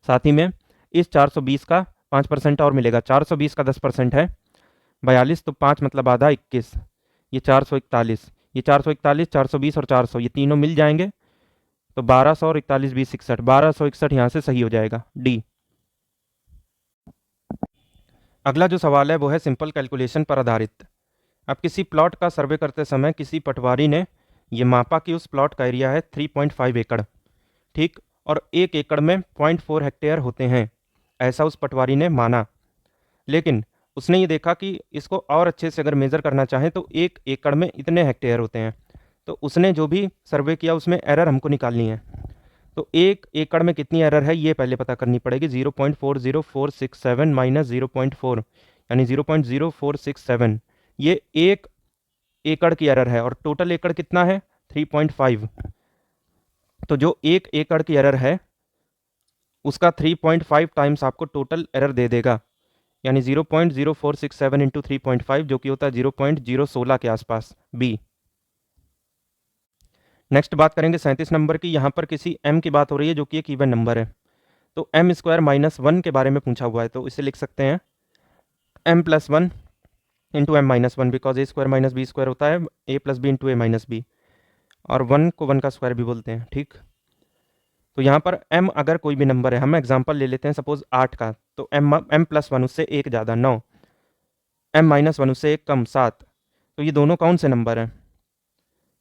साथ ही में इस 420 का 5% और मिलेगा। 420 का 10% है 42, तो 5 मतलब आधा 21, ये 441, ये 441, 420 और 400 ये तीनों मिल जाएंगे, तो 1200 और 41 20 61, 1261 यहाँ से सही हो जाएगा, डी। अगला जो सवाल है वो है सिंपल कैलकुलेशन पर आधारित। अब किसी प्लॉट का सर्वे करते समय किसी पटवारी ने ये मापा कि उस प्लॉट का एरिया है 3.5 एकड़, ठीक, और 1 एकड़ में 0.4 हेक्टेयर होते हैं, ऐसा उस पटवारी ने माना। लेकिन उसने ये देखा कि इसको और अच्छे से अगर मेज़र करना चाहें तो 1 एकड़ में इतने हेक्टेयर होते हैं। तो उसने जो भी सर्वे किया उसमें एरर हमको निकालनी है। तो 1 एकड़ में कितनी एरर है ये पहले पता करनी पड़ेगी। 0.40467 माइनस 0.4, यानी 0.0467, ये 1 एकड़ की एरर है, और टोटल एकड़ कितना है 3.5। तो जो 1 एकड़ की एरर है उसका 3.5 टाइम्स आपको टोटल एरर दे देगा, यानी 0.0467 इंटू 3.5, जो कि होता है 0.016 के आसपास, बी। नेक्स्ट बात करेंगे 37 नंबर की। यहाँ पर किसी m की बात हो रही है जो कि एक इवन नंबर है। तो m² -1 के बारे में पूछा हुआ है, तो इसे लिख सकते हैं m+1 into m-1, because a² - b² होता है a+b इंटू a-b, और 1 को 1 का स्क्वायर भी बोलते हैं, ठीक। तो यहाँ पर m अगर कोई भी नंबर है, हम एग्जांपल ले लेते हैं सपोज 8 का, तो m+1 उससे 1 ज़्यादा 9, m-1 उससे 1 कम 7। तो ये दोनों कौन से नंबर हैं?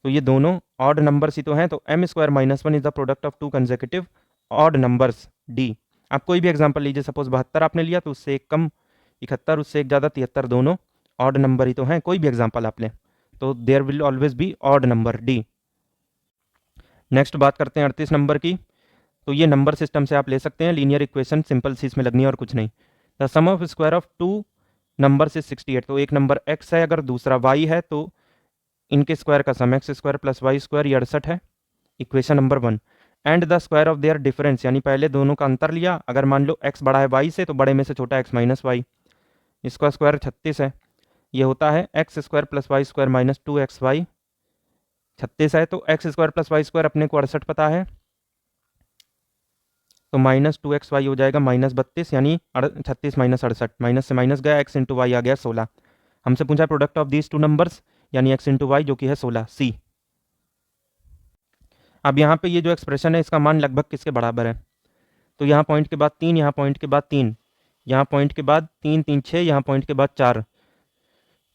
तो ये दोनों ऑड नंबर्स ही तो हैं। तो m² -1 is the product of 2 consecutive odd numbers, D. आप कोई भी एग्जांपल लीजिए, सपोज 72 आपने लिया तो उससे 1 कम 71, उससे 1 ज़्यादा 73, दोनों ऑड नंबर ही तो हैं। कोई भी एग्जांपल आप लें तो there will always be odd number, D. Next बात करते हैं 38 नंबर की। तो ये नंबर सिस्टम से आप ले सकते हैं, लीनियर इक्वेशन सिंपल सी इसमें लगनी है और कुछ नहीं। The sum of square of 2 number से 68। तो एक नंबर x है, अगर दूसरा y है, तो इनके स्क्वायर का सम x² + y² ये 68 है, equation number 1। And the square of their difference, यानी पहले दोनों का अंतर लिया, अगर मान लो x बड़ा है y से तो बड़े में से छोटा x - y, इसका स्क्वायर 36 है, ये होता है x² + y² - 2xy, 36 है, तो x² + y² अपने को 68 पता है, तो -2xy हो जाएगा -32, यानी 36 - 68, माइनस से माइनस गया, x इंटू वाई आ गया 16। हमसे पूछा प्रोडक्ट ऑफ दीज 2 नंबर्स, यानी x इंटू वाई, जो कि है 16, सी। अब यहाँ पे ये जो एक्सप्रेशन है इसका मान लगभग किसके बराबर है? तो यहाँ पॉइंट के बाद 3, यहाँ पॉइंट के बाद 3, यहाँ पॉइंट के बाद 3 3 6, यहाँ पॉइंट के बाद 4।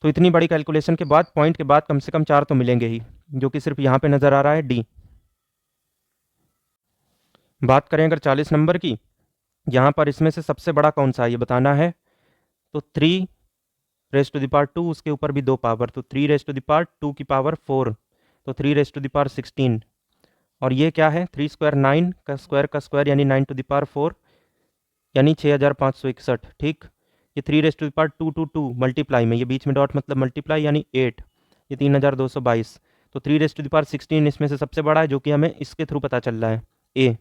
तो इतनी बड़ी कैलकुलेशन के बाद पॉइंट के बाद कम से कम 4 तो मिलेंगे ही, जो कि सिर्फ यहाँ पे नज़र आ रहा है, डी। बात करें अगर 40 नंबर की, यहाँ पर इसमें से सबसे बड़ा कौन सा है ये बताना है। तो 3^2, उसके ऊपर भी 2 पावर, तो 3^2 की पावर 4, तो 3^16। और ये क्या है 3² 9 का स्क्वायर यानी 9^4, यानी 6561, ठीक। ये 3^2 मल्टीप्लाई में, ये बीच में डॉट मतलब मल्टीप्लाई, यानी 8, ये 3222। तो 3^16 इसमें से सबसे बड़ा है, जो कि हमें इसके थ्रू पता चल रहा है, ए।